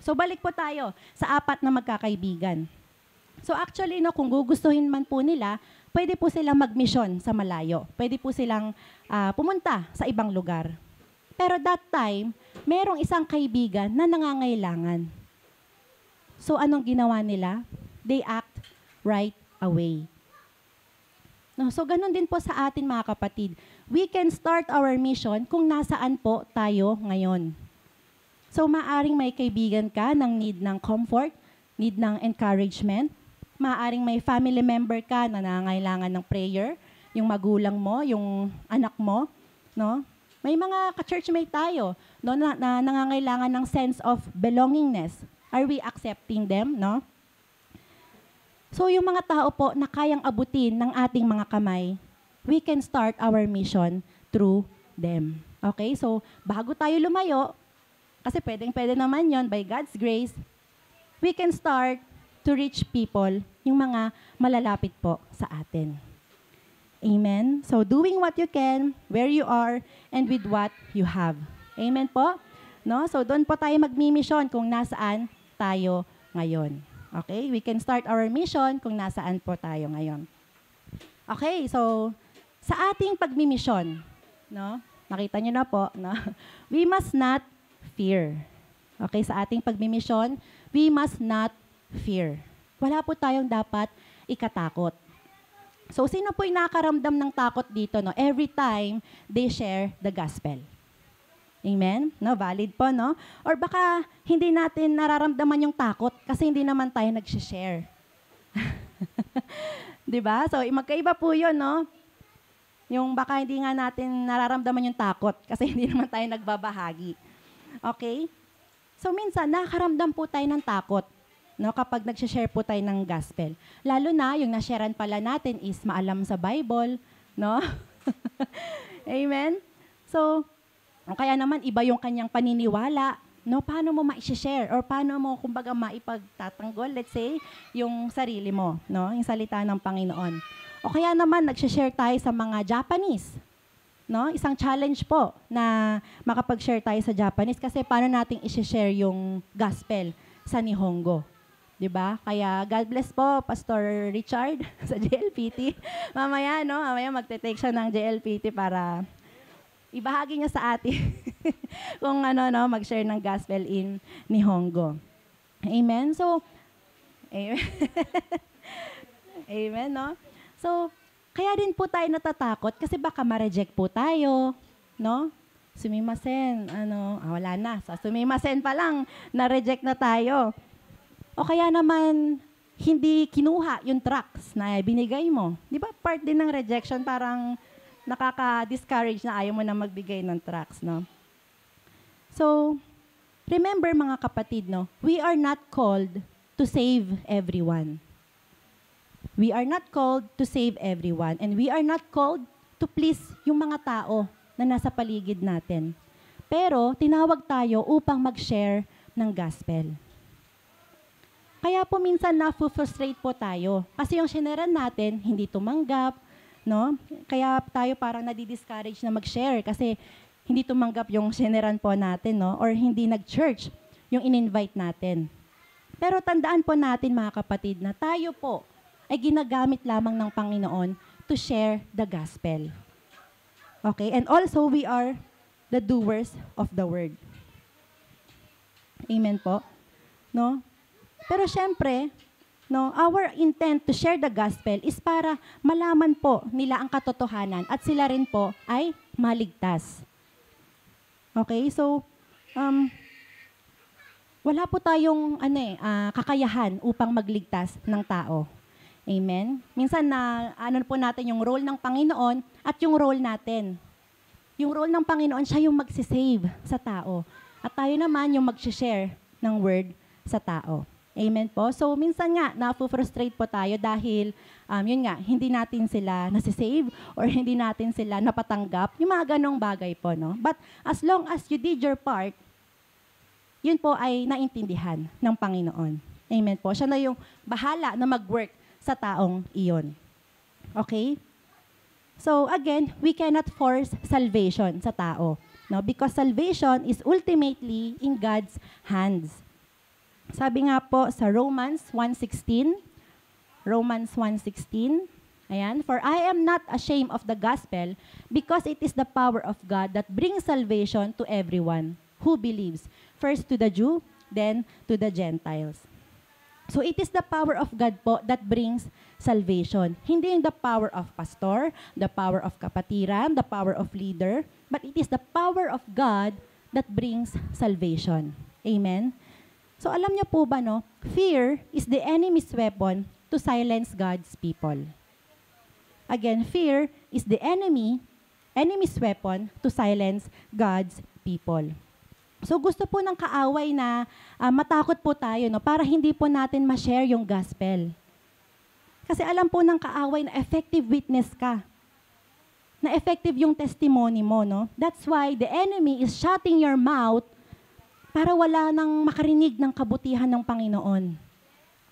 So, balik po tayo sa 4 na magkakaibigan. So actually, no, kung gugustuhin man po nila, pwede po silang magmisyon sa malayo. Pwede po silang pumunta sa ibang lugar. Pero that time, merong isang kaibigan na nangangailangan. So anong ginawa nila? They act right away. No, so ganun din po sa atin mga kapatid. We can start our mission kung nasaan po tayo ngayon. So maaring may kaibigan ka ng need ng comfort, need ng encouragement, maaring may family member ka na nangangailangan ng prayer, yung magulang mo, yung anak mo, no? May mga ka-churchmate tayo, no, na nangangailangan ng sense of belongingness. Are we accepting them, no? So yung mga tao po na kayang abutin ng ating mga kamay, we can start our mission through them. Okay? So bago tayo lumayo, kasi pwede naman yon by God's grace, we can start to reach people, yung mga malalapit po sa atin. Amen? So, doing what you can, where you are, and with what you have. Amen po? No? So, doon po tayo magmi-mission kung nasaan tayo ngayon. Okay? We can start our mission kung nasaan po tayo ngayon. Okay, so, sa ating pagmi-mission, no? Nakita nyo na po, no? We must not fear. Okay, sa ating pagmi-mission, we must not fear. Wala po tayong dapat ikatakot. So, sino po yung nakakaramdam ng takot dito, no? Every time they share the gospel. Amen? No, valid po, no? Or baka hindi natin nararamdaman yung takot kasi hindi naman tayo nag-share. 'Di ba? So, magkaiba po 'yon, no? Yung baka hindi nga natin nararamdaman yung takot kasi hindi naman tayo nagbabahagi. Okay? So, minsan nakakaramdam po tayo ng takot. No, kapag nag-share po tayo ng gospel. Lalo na, yung na-sharean pala natin is maalam sa Bible, no? Amen? So, kaya naman, iba yung kanyang paniniwala, no? Paano mo ma-share or paano mo, kumbaga, maipagtatanggol, let's say, yung sarili mo, no? Yung salita ng Panginoon. O kaya naman, nag-share tayo sa mga Japanese, no? Isang challenge po na makapag-share tayo sa Japanese kasi paano nating i-share yung gospel sa Nihongo. Diba? Kaya God bless po, Pastor Richard sa JLPT. Mamaya, no? Mamaya magte-take siya ng JLPT para ibahagi niya sa atin kung ano, no? Mag-share ng gospel in Nihongo. Amen? So, amen. Amen, no? So, kaya din po tayo natatakot kasi baka ma-reject po tayo, no? Sumimasen, wala na. Sa sumimasen pa lang, na-reject na tayo. O kaya naman, hindi kinuha yung tracts na binigay mo. Di ba part din ng rejection, parang nakaka-discourage na ayaw mo na magbigay ng tracts, no? So, remember mga kapatid, no? We are not called to save everyone. We are not called to save everyone. And we are not called to please yung mga tao na nasa paligid natin. Pero, tinawag tayo upang mag-share ng gospel. Kaya po minsan na-frustrate po tayo. Kasi yung shineran natin, hindi tumanggap, no? Kaya tayo parang nadi-discourage na mag-share kasi hindi tumanggap yung shaneran po natin, no? Or hindi nag-church yung in-invite natin. Pero tandaan po natin, mga kapatid, na tayo po ay ginagamit lamang ng Panginoon to share the gospel. Okay? And also, we are the doers of the word. Amen po? No? Pero syempre, no, our intent to share the gospel is para malaman po nila ang katotohanan at sila rin po ay maligtas. Okay? So, wala po tayong kakayahan upang magligtas ng tao. Amen? Minsan na po natin yung role ng Panginoon at yung role natin. Yung role ng Panginoon, siya yung magsisave sa tao. At tayo naman yung mag-share ng word sa tao. Amen po? So, minsan nga, na-frustrate po tayo dahil, yun nga, hindi natin sila nasisave or hindi natin sila napatanggap. Yung mga ganong bagay po, no? But as long as you did your part, yun po ay naintindihan ng Panginoon. Amen po? Siya na yung bahala na mag-work sa taong iyon. Okay? So, again, we cannot force salvation sa tao. No? Because salvation is ultimately in God's hands. Sabi nga po sa Romans 1:16, ayan, "For I am not ashamed of the gospel, because it is the power of God that brings salvation to everyone who believes, first to the Jew, then to the Gentiles." So it is the power of God po that brings salvation. Hindi yung the power of pastor, the power of kapatiran, the power of leader, but it is the power of God that brings salvation. Amen? So alam niyo po ba, no? Fear is the enemy's weapon to silence God's people. Again, fear is the enemy's weapon to silence God's people. So gusto po ng kaaway na matakot po tayo, no, para hindi po natin ma-share yung gospel. Kasi alam po ng kaaway na effective witness ka. Na effective yung testimony mo, no? That's why the enemy is shutting your mouth para wala nang makarinig ng kabutihan ng Panginoon.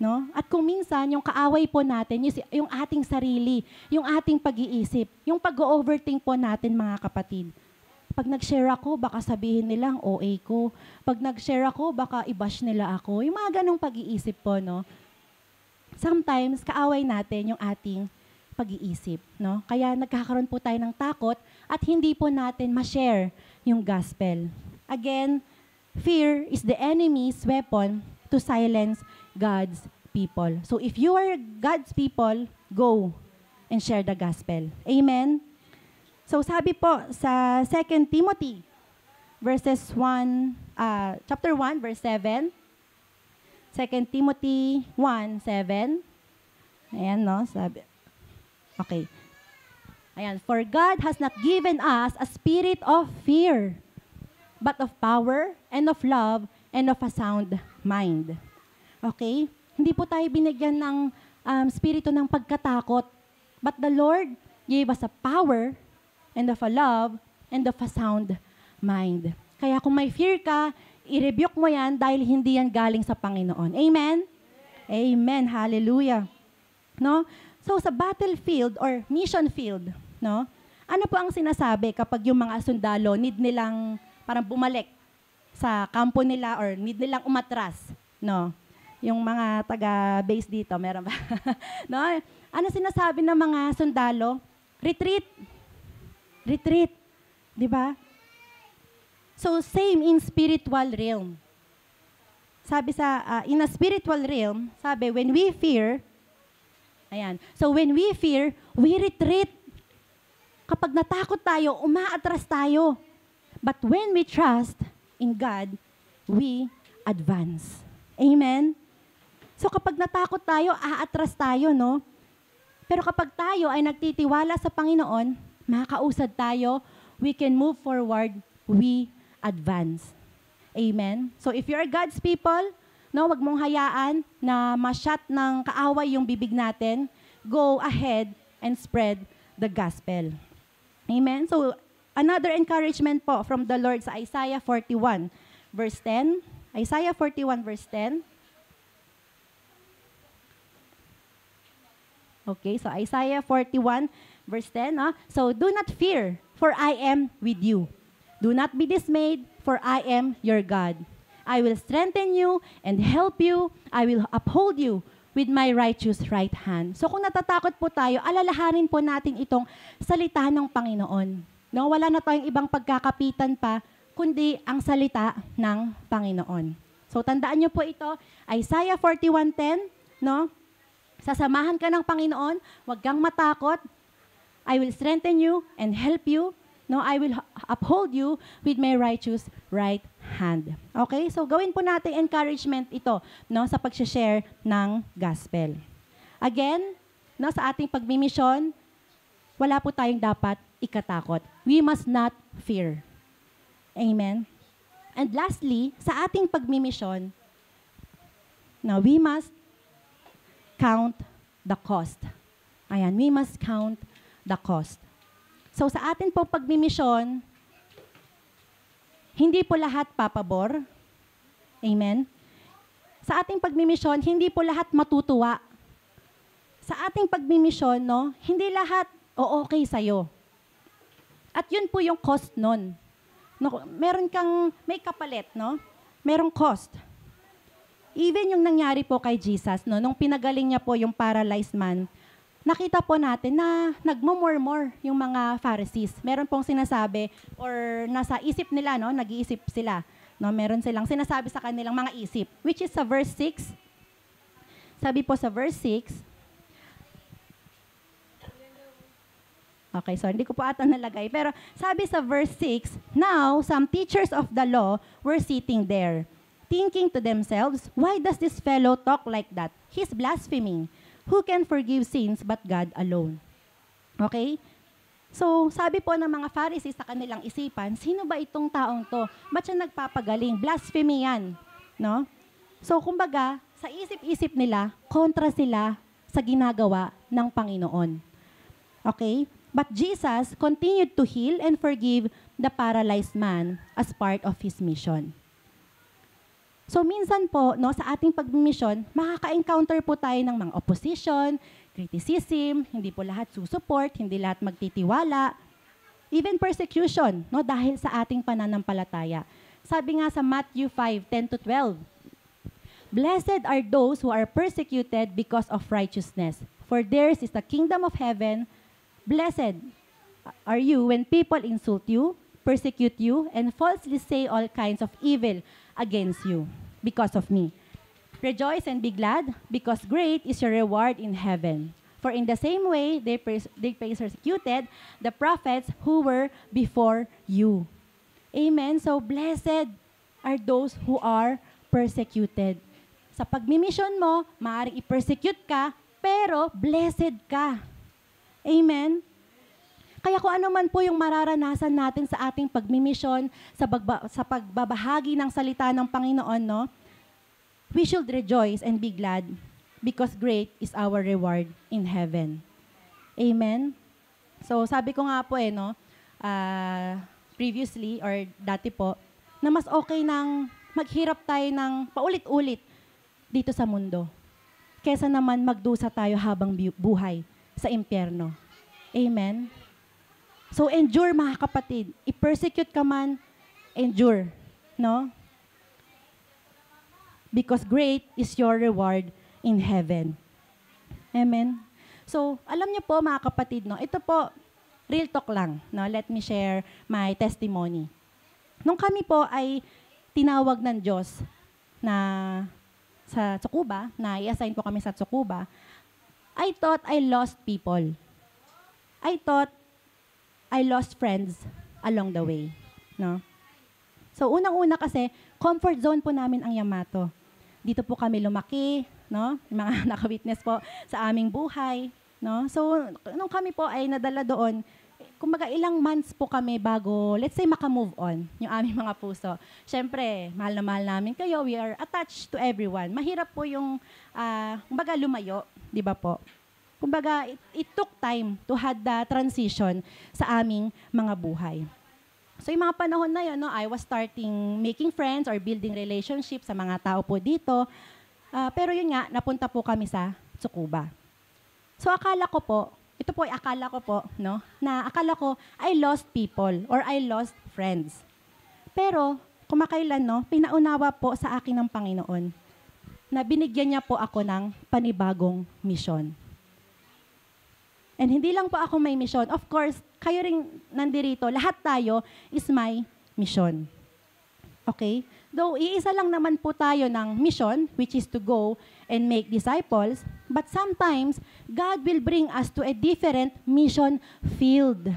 No? At kung minsan, yung kaaway po natin, yung ating sarili, yung ating pag-iisip, yung pag-overthink po natin, mga kapatid. Pag nag-share ako, baka sabihin nilang OA ko. Pag nag-share ako, baka i-bash nila ako. Yung mga ganong pag-iisip po, no? Sometimes, kaaway natin yung ating pag-iisip, no? Kaya nagkakaroon po tayo ng takot at hindi po natin ma-share yung gospel. Again, fear is the enemy's weapon to silence God's people. So if you are God's people, go and share the gospel. Amen? So sabi po sa 2 Timothy chapter 1, verse 7. 2 Timothy 1:7. Ayan, no? Sabi. Okay. Ayan. "For God has not given us a spirit of fear, but of power, and of love, and of a sound mind." Okay? Hindi po tayo binigyan ng spirito ng pagkatakot. But the Lord gave us a power, and of a love, and of a sound mind. Kaya kung may fear ka, i-rebuke mo yan dahil hindi yan galing sa Panginoon. Amen? Amen. Hallelujah. No? So sa battlefield or mission field, no? Ano po ang sinasabi kapag yung mga sundalo need nilang parang bumalik sa kampo nila or need nilang umatras, no? Yung mga taga-base dito, meron ba? No? Ano sinasabi ng mga sundalo? Retreat. Retreat. Di ba? So, same in spiritual realm. Sabi in a spiritual realm, sabi, when we fear, ayan, so when we fear, we retreat. Kapag natakot tayo, umaatras tayo. But when we trust in God, we advance. Amen? So kapag natakot tayo, aatras tayo, no? Pero kapag tayo ay nagtitiwala sa Panginoon, makakausad tayo, we can move forward, we advance. Amen? So if you're God's people, no, wag mong hayaan na ma-shut ng kaaway yung bibig natin. Go ahead and spread the gospel. Amen? So another encouragement po from the Lord sa Isaiah 41, verse 10. Isaiah 41, verse 10. Okay, so Isaiah 41, verse 10. So, do not fear, for I am with you. Do not be dismayed, for I am your God. I will strengthen you and help you. I will uphold you with my righteous right hand. So, kung natatakot po tayo, alalahanin po natin itong salita ng Panginoon. No, wala na tayong ibang pagkakapitan pa, kundi ang salita ng Panginoon. So, tandaan niyo po ito, Isaiah 41:10, no? Sasamahan ka ng Panginoon, huwag kang matakot. I will strengthen you and help you. No, I will uphold you with my righteous right hand. Okay? So, gawin po natin encouragement ito, no, sa pag-share ng gospel. Again, no, sa ating pagmimisyon, wala po tayong dapat ikatakot. We must not fear. Amen? And lastly, sa ating pagmimisyon, no, we must count the cost. Ayan, we must count the cost. So sa atin po pagmimisyon, hindi po lahat papabor. Amen? Sa ating pagmimisyon, hindi po lahat matutuwa. Sa ating pagmimisyon, no, hindi lahat okay sa'yo. At yun po yung cost nun. No, may kapalit, no? Merong cost. Even yung nangyari po kay Jesus, no, nung pinagaling niya po yung paralyzed man, nakita po natin na nagmumurmur yung mga Pharisees. Meron pong sinasabi, or nasa isip nila, no, nag-iisip sila. No, meron silang sinasabi sa kanilang mga isip, which is sa verse 6. Sabi po sa verse 6, okay, so hindi ko po ata nalagay, pero sabi sa verse 6, now some teachers of the law were sitting there, thinking to themselves, why does this fellow talk like that? He's blaspheming. Who can forgive sins but God alone? Okay? So, sabi po ng mga Pharisees sa kanilang isipan, sino ba itong taong to? Ba't siya nagpapagaling? Blasphemy yan. No? So, kumbaga, sa isip-isip nila, kontra sila sa ginagawa ng Panginoon. Okay? But Jesus continued to heal and forgive the paralyzed man as part of his mission. So minsan po, no, sa ating pagmisyon, makaka-encounter po tayo ng mga opposition, criticism, hindi po lahat susuport, hindi lahat magtitiwala, even persecution, no, dahil sa ating pananampalataya. Sabi nga sa Matthew 5:10-12, blessed are those who are persecuted because of righteousness, for theirs is the kingdom of heaven. Blessed are you when people insult you, persecute you, and falsely say all kinds of evil against you because of me. Rejoice and be glad, because great is your reward in heaven. For in the same way they persecuted the prophets who were before you. Amen. So blessed are those who are persecuted. Sa pagmimisyon mo, maaaring i-persecute ka, pero blessed ka. Amen. Kaya kung ano man po yung mararanasan natin sa ating pagmimisyon, sa pagbabahagi ng salita ng Panginoon, no, we should rejoice and be glad because great is our reward in heaven. Amen? So sabi ko nga po no, previously or dati po, na mas okay nang maghirap tayo ng paulit-ulit dito sa mundo kesa naman magdusa tayo habang buhay sa impyerno. Amen? So endure mga kapatid. I-persecute ka man, endure. No? Because great is your reward in heaven. Amen? So, alam niyo po mga kapatid, no, ito po, real talk lang. No? Let me share my testimony. Nung kami po ay tinawag ng Diyos na sa Tsukuba, na i-assign po kami sa Tsukuba, I thought I lost people. I thought I lost friends along the way. No? So, unang-una kasi, comfort zone po namin ang Yamato. Dito po kami lumaki, no? Mga naka-witness po sa aming buhay, no? So, nung kami po ay nadala doon, kumbaga ilang months po kami bago, let's say, maka-move on yung aming mga puso. Siyempre, mahal na mahal namin kayo. We are attached to everyone. Mahirap po yung, kumbaga, lumayo, di ba po? Kumbaga, it took time to have the transition sa aming mga buhay. So, yung mga panahon na yun, no, I was starting making friends or building relationships sa mga tao po dito. Pero yun nga, napunta po kami sa Tsukuba. So akala ko po, ito po ay akala ko po, no? Na akala ko, I lost people or I lost friends. Pero, kumakailan, no? Pinaunawa po sa akin ng Panginoon na binigyan niya po ako ng panibagong misyon. And hindi lang po ako may misyon. Of course, kayo rin nandirito, lahat tayo is may misyon. Okay? Though iisa lang naman po tayo ng mission, which is to go and make disciples, but sometimes, God will bring us to a different mission field.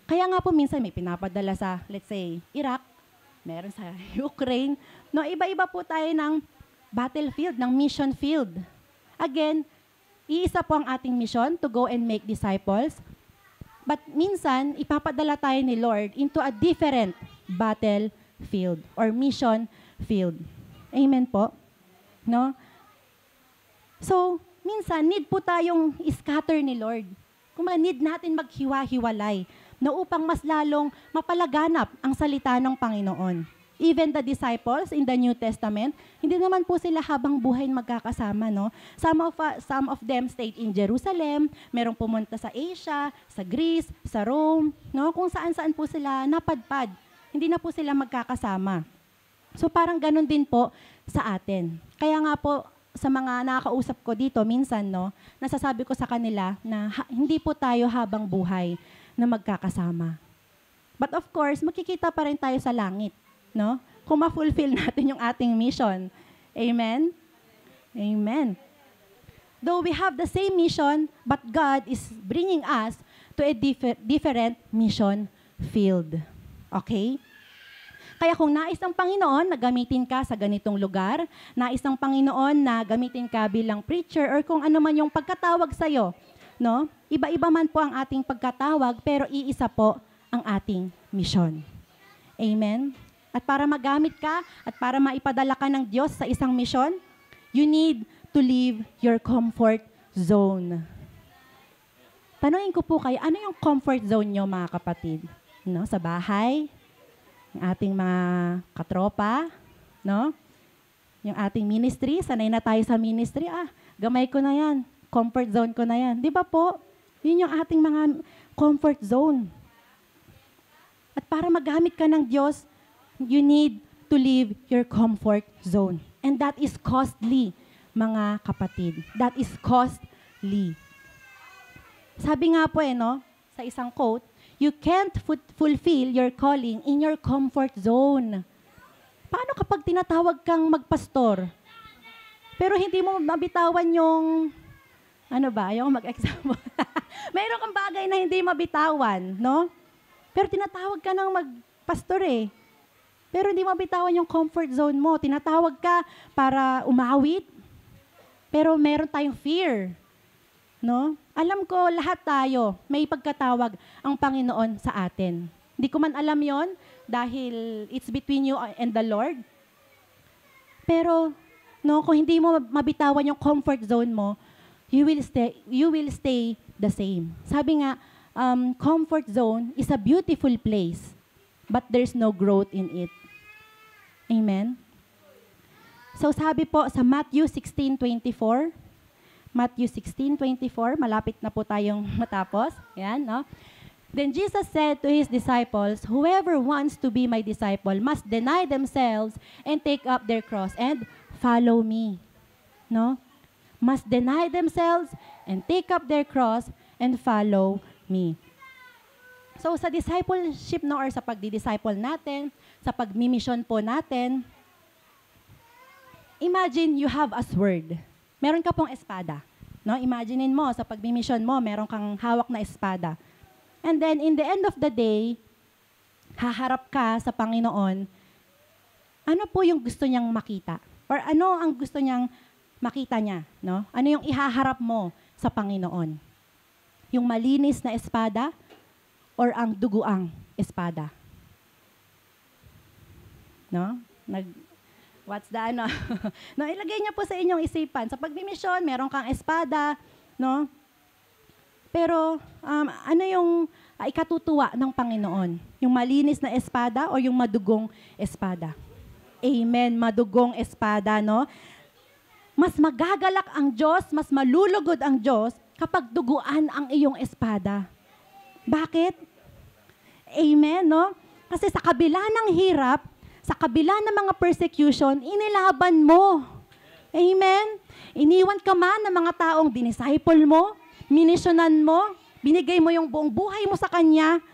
Kaya nga po minsan may pinapadala sa, let's say, Iraq, meron sa Ukraine. No, iba-iba po tayo ng battlefield, ng mission field. Again, iisa po ang ating mission to go and make disciples. But minsan, ipapadala tayo ni Lord into a different battlefield or mission field. Amen po? No? So, minsan, need po tayong scatter ni Lord. Kung need natin maghiwa-hiwalay na upang mas lalong mapalaganap ang salita ng Panginoon. Even the disciples in the New Testament, hindi naman po sila habang buhay magkakasama, no? Some of them stayed in Jerusalem, merong pumunta sa Asia, sa Greece, sa Rome, no? Kung saan-saan po sila napadpad. Hindi na po sila magkakasama. So parang ganun din po sa atin. Kaya nga po, sa mga nakakausap ko dito, minsan, no, nasasabi ko sa kanila na hindi po tayo habang buhay na magkakasama. But of course, makikita pa rin tayo sa langit, no? Kung ma-fulfill natin yung ating mission. Amen? Amen. Though we have the same mission, but God is bringing us to a different mission field. Okay? Kaya kung nais ng Panginoon na gamitin ka sa ganitong lugar, nais ng Panginoon na gamitin ka bilang preacher or kung ano man yung pagkatawag sa'yo, no? Iba-iba man po ang ating pagkatawag, pero iisa po ang ating misyon. Amen? At para magamit ka at para maipadala ka ng Diyos sa isang misyon, you need to leave your comfort zone. Tanungin ko po kayo, ano yung comfort zone nyo, mga kapatid? No? Sa bahay? Yung ating mga katropa, no? Yung ating ministry, sanay na tayo sa ministry, gamay ko na yan, comfort zone ko na yan. Di ba po? Yun yung ating mga comfort zone. At para magamit ka ng Diyos, you need to leave your comfort zone. And that is costly, mga kapatid. That is costly. Sabi nga po no, sa isang quote, you can't fulfill your calling in your comfort zone. Paano kapag tinatawag kang magpastor, pero hindi mo mabitawan yung, yung mag-example. Mayroon kang bagay na hindi mabitawan, no? Pero tinatawag ka ng magpastor Pero hindi mabitawan yung comfort zone mo. Tinatawag ka para umawit, pero meron tayong fear. No? Alam ko, lahat tayo, may pagkatawag ang Panginoon sa atin. Hindi ko man alam yon dahil it's between you and the Lord. Pero, no, kung hindi mo mabitawan yung comfort zone mo, you will stay the same. Sabi nga, comfort zone is a beautiful place, but there's no growth in it. Amen? So sabi po sa Matthew 16:24, Matthew 16:24, malapit na po tayong matapos. Yan, no? Then Jesus said to His disciples, whoever wants to be my disciple must deny themselves and take up their cross and follow me. No? Must deny themselves and take up their cross and follow me. So sa discipleship or sa pagdi-disciple natin, sa pagmimisyon po natin, imagine you have a sword. Meron ka pong espada. No? Imaginein mo, sa pagmimisyon mo, meron kang hawak na espada. And then, in the end of the day, haharap ka sa Panginoon, ano po yung gusto niyang makita? Or ano ang gusto niyang makita niya? No? Ano yung ihaharap mo sa Panginoon? Yung malinis na espada or ang duguang espada? No? What's the no, ilagay niyo po sa inyong isipan. Sa pagmimisyon, meron kang espada, no? Pero, ano yung ikatutuwa ng Panginoon? Yung malinis na espada o yung madugong espada? Amen, madugong espada, no? Mas magagalak ang Diyos, mas malulugod ang Diyos kapag duguan ang iyong espada. Bakit? Amen, no? Kasi sa kabila ng hirap, sa kabila ng mga persecution, inilaban mo. Amen? Iniwan ka man ng mga taong dinisciple mo, minisyonan mo, binigay mo yung buong buhay mo sa Kanya,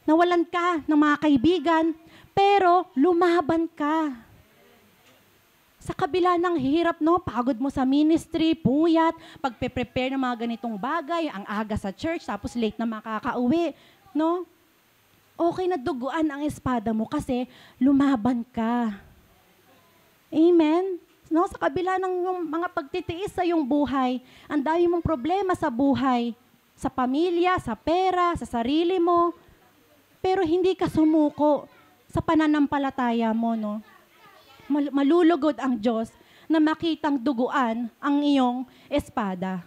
nawalan ka ng mga kaibigan, pero lumaban ka. Sa kabila ng hirap, no, pagod mo sa ministry, puyat, pagpe-prepare ng mga ganitong bagay, ang aga sa church, tapos late na makakauwi, no? Okay na duguan ang espada mo kasi lumaban ka. Amen? No, sa kabila ng mga pagtitiis sa iyong buhay, ang dami mong problema sa buhay, sa pamilya, sa pera, sa sarili mo, pero hindi ka sumuko sa pananampalataya mo, no? Malulugod ang Diyos na makitang duguan ang iyong espada.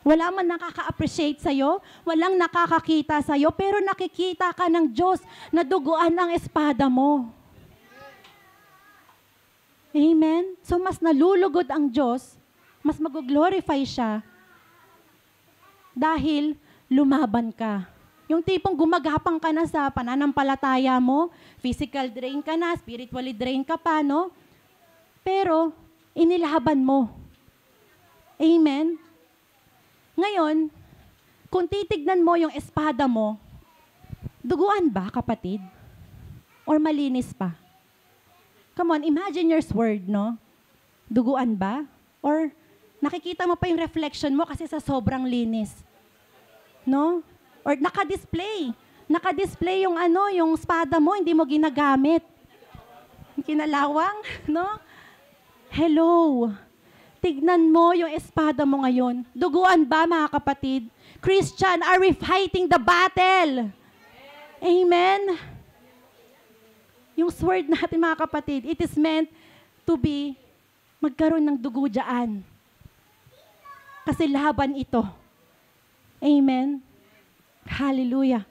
Wala man nakaka-appreciate sa'yo, walang nakakakita sa'yo, pero nakikita ka ng Diyos na duguan ang espada mo. Amen? So mas nalulugod ang Diyos, mas mag-glorify siya dahil lumaban ka. Yung tipong gumagapang ka na sa pananampalataya mo, physical drain ka na, spiritually drain ka pa, no? Pero inilaban mo. Amen? Ngayon, kung titignan mo yung espada mo, duguan ba, kapatid? Or malinis pa? Come on, imagine your sword, no? Duguan ba? Or nakikita mo pa yung reflection mo kasi sa sobrang linis? No? Or naka-display. Naka-display yung yung espada mo, hindi mo ginagamit. Kinalawang, no? Hello. Tignan mo yung espada mo ngayon. Duguan ba, mga kapatid? Christian, are we fighting the battle? Amen? Yung sword natin, mga kapatid, it is meant to be magkaroon ng dugo dyan. Kasi laban ito. Amen? Hallelujah.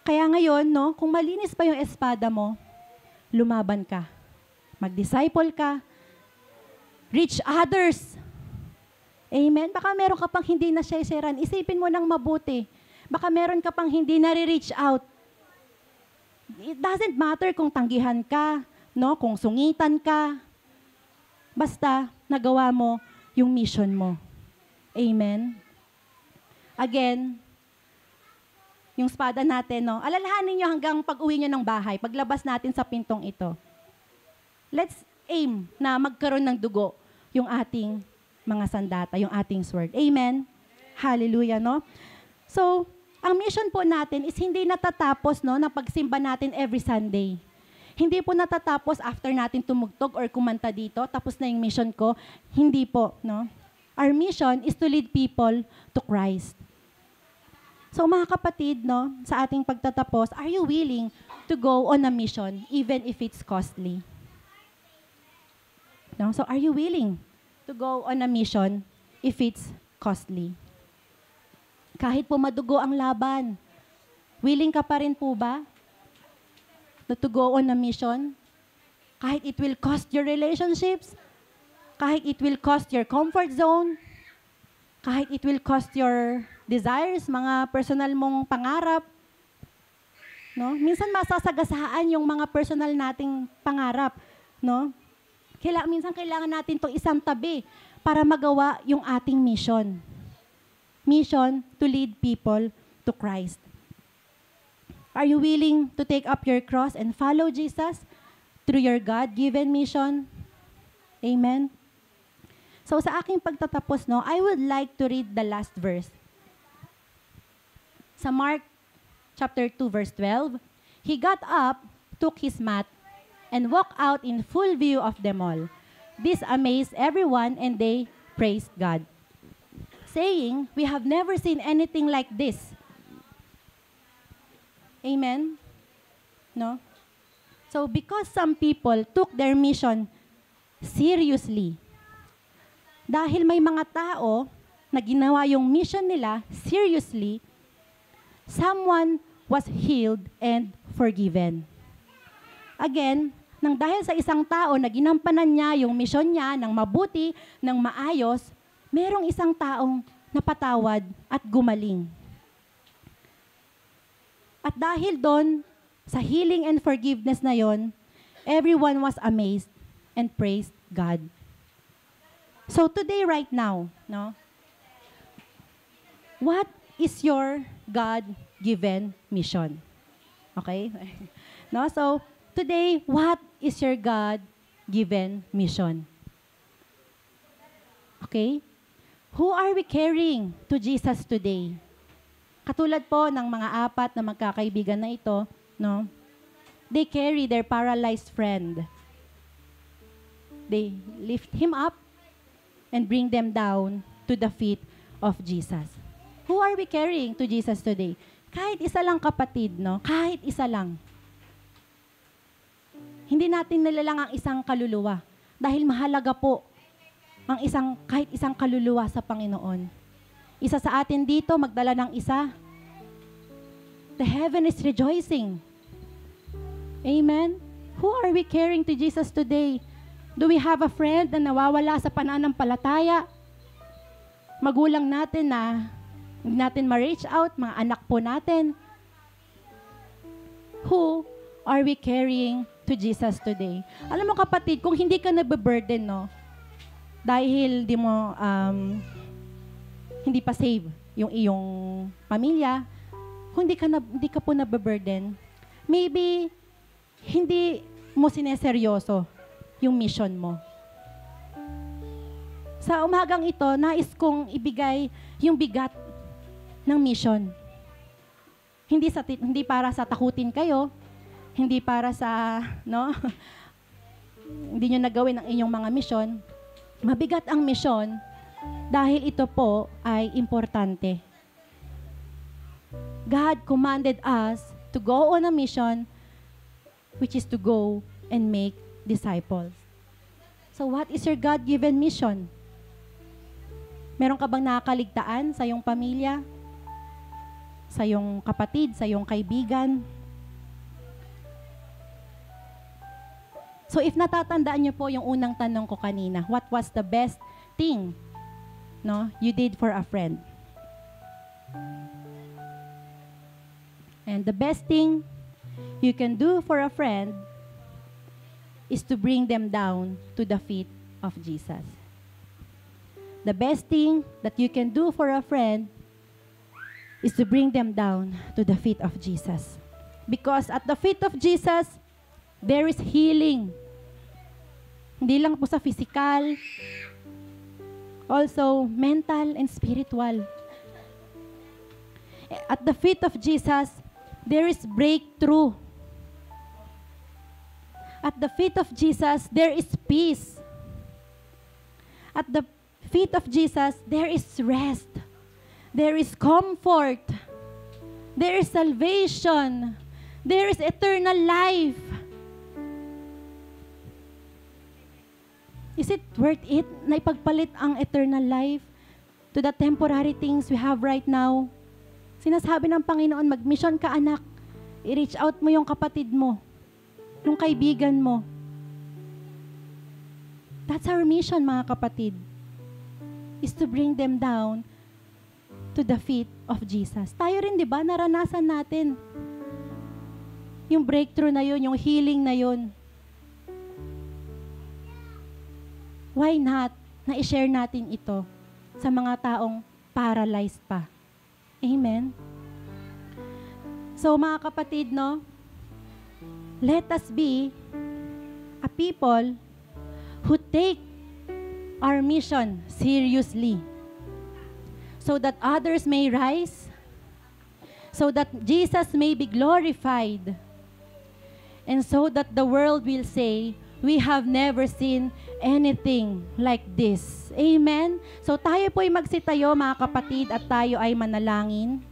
Kaya ngayon, no, kung malinis pa yung espada mo, lumaban ka. Mag-disciple ka. Reach others. Amen? Baka meron ka pang hindi na-sharean. Isipin mo ng mabuti. Baka meron ka pang hindi na-reach out. It doesn't matter kung tanggihan ka, no? Kung sungitan ka. Basta, nagawa mo yung mission mo. Amen? Again, yung espada natin, no? Alalahanin nyo hanggang pag-uwi nyo ng bahay, paglabas natin sa pintong ito. Let's aim na magkaroon ng dugo yung ating mga sandata, yung ating sword. Amen? Hallelujah, no? So, ang mission po natin is hindi natatapos, no, na pagsimba natin every Sunday. Hindi po natatapos after natin tumugtog or kumanta dito, tapos na yung mission ko. Hindi po, no? Our mission is to lead people to Christ. So, mga kapatid, no, sa ating pagtatapos, are you willing to go on a mission even if it's costly? No? So, are you willing to go on a mission if it's costly? Kahit po madugo ang laban, willing ka pa rin po ba to go on a mission? Kahit it will cost your relationships, kahit it will cost your comfort zone, kahit it will cost your desires, mga personal mong pangarap, no? Minsan masasagasaan yung mga personal nating pangarap, no? Minsan kailangan natin itong isang tabi para magawa yung ating mission. Mission to lead people to Christ. Are you willing to take up your cross and follow Jesus through your God-given mission? Amen? So sa aking pagtatapos, no, I would like to read the last verse. Sa Mark chapter 2, verse 12, He got up, took his mat, and walked out in full view of them all. This amazed everyone, and they praised God, saying, "We have never seen anything like this." Amen? No? So, because some people took their mission seriously, dahil may mga tao na ginawa yung mission nila seriously, someone was healed and forgiven. Again, dahil sa isang tao na ginampanan niya yung mission niya ng mabuti, ng maayos, merong isang taong napatawad at gumaling. At dahil doon, sa healing and forgiveness na yon, everyone was amazed and praised God. So today, right now, no, what is your God-given mission? Okay? No? So, today, what is your God-given mission? Okay? Who are we carrying to Jesus today? Katulad po ng mga apat na magkakaibigan na ito, no? They carry their paralyzed friend. They lift him up and bring them down to the feet of Jesus. Who are we carrying to Jesus today? Kahit isa lang kapatid, no? Kahit isa lang. Hindi natin nilalang ang isang kaluluwa. Dahil mahalaga po ang kahit isang kaluluwa sa Panginoon. Isa sa atin dito, magdala ng isa. The heaven is rejoicing. Amen? Who are we carrying to Jesus today? Do we have a friend na nawawala sa pananampalataya? Magulang natin na hindi natin ma-reach out, mga anak po natin. Who are we carrying to Jesus today? Alam mo kapatid, kung hindi ka nababurden, no? Dahil di mo, hindi pa save yung iyong pamilya, kung hindi ka po nababurden, maybe hindi mo sineseryoso yung mission mo. Sa umagang ito, nais kong ibigay yung bigat ng mission. Hindi para sa takutin kayo, hindi para sa, no, hindi nyo nagawin ang inyong mga mission. Mabigat ang mission dahil ito po ay importante. God commanded us to go on a mission, which is to go and make disciples. So what is your God-given mission? Meron ka bang nakakaligtaan sa iyong pamilya? Sa iyong kapatid, sa iyong kaibigan? So if natatandaan niyo po yung unang tanong ko kanina, what was the best thing, no, you did for a friend? And the best thing you can do for a friend is to bring them down to the feet of Jesus. The best thing that you can do for a friend is to bring them down to the feet of Jesus. Because at the feet of Jesus, there is healing. Hindi lang po sa physical, also mental and spiritual. At the feet of Jesus, there is breakthrough. At the feet of Jesus, there is peace. At the feet of Jesus, there is rest. There is comfort. There is salvation. There is eternal life. Is it worth it na ipagpalit ang eternal life to the temporary things we have right now? Sinasabi ng Panginoon, mag-mission ka anak. I-reach out mo yung kapatid mo, yung kaibigan mo. That's our mission, mga kapatid, is to bring them down to the feet of Jesus. Tayo rin, di ba, naranasan natin yung breakthrough na yun, yung healing na yun. Why not na i-share natin ito sa mga taong paralyzed pa? Amen? So, mga kapatid, no, let us be a people who take our mission seriously so that others may rise, so that Jesus may be glorified, and so that the world will say, we have never seen anything like this. Amen? So tayo po'y magsitayo, mga kapatid, at tayo ay manalangin.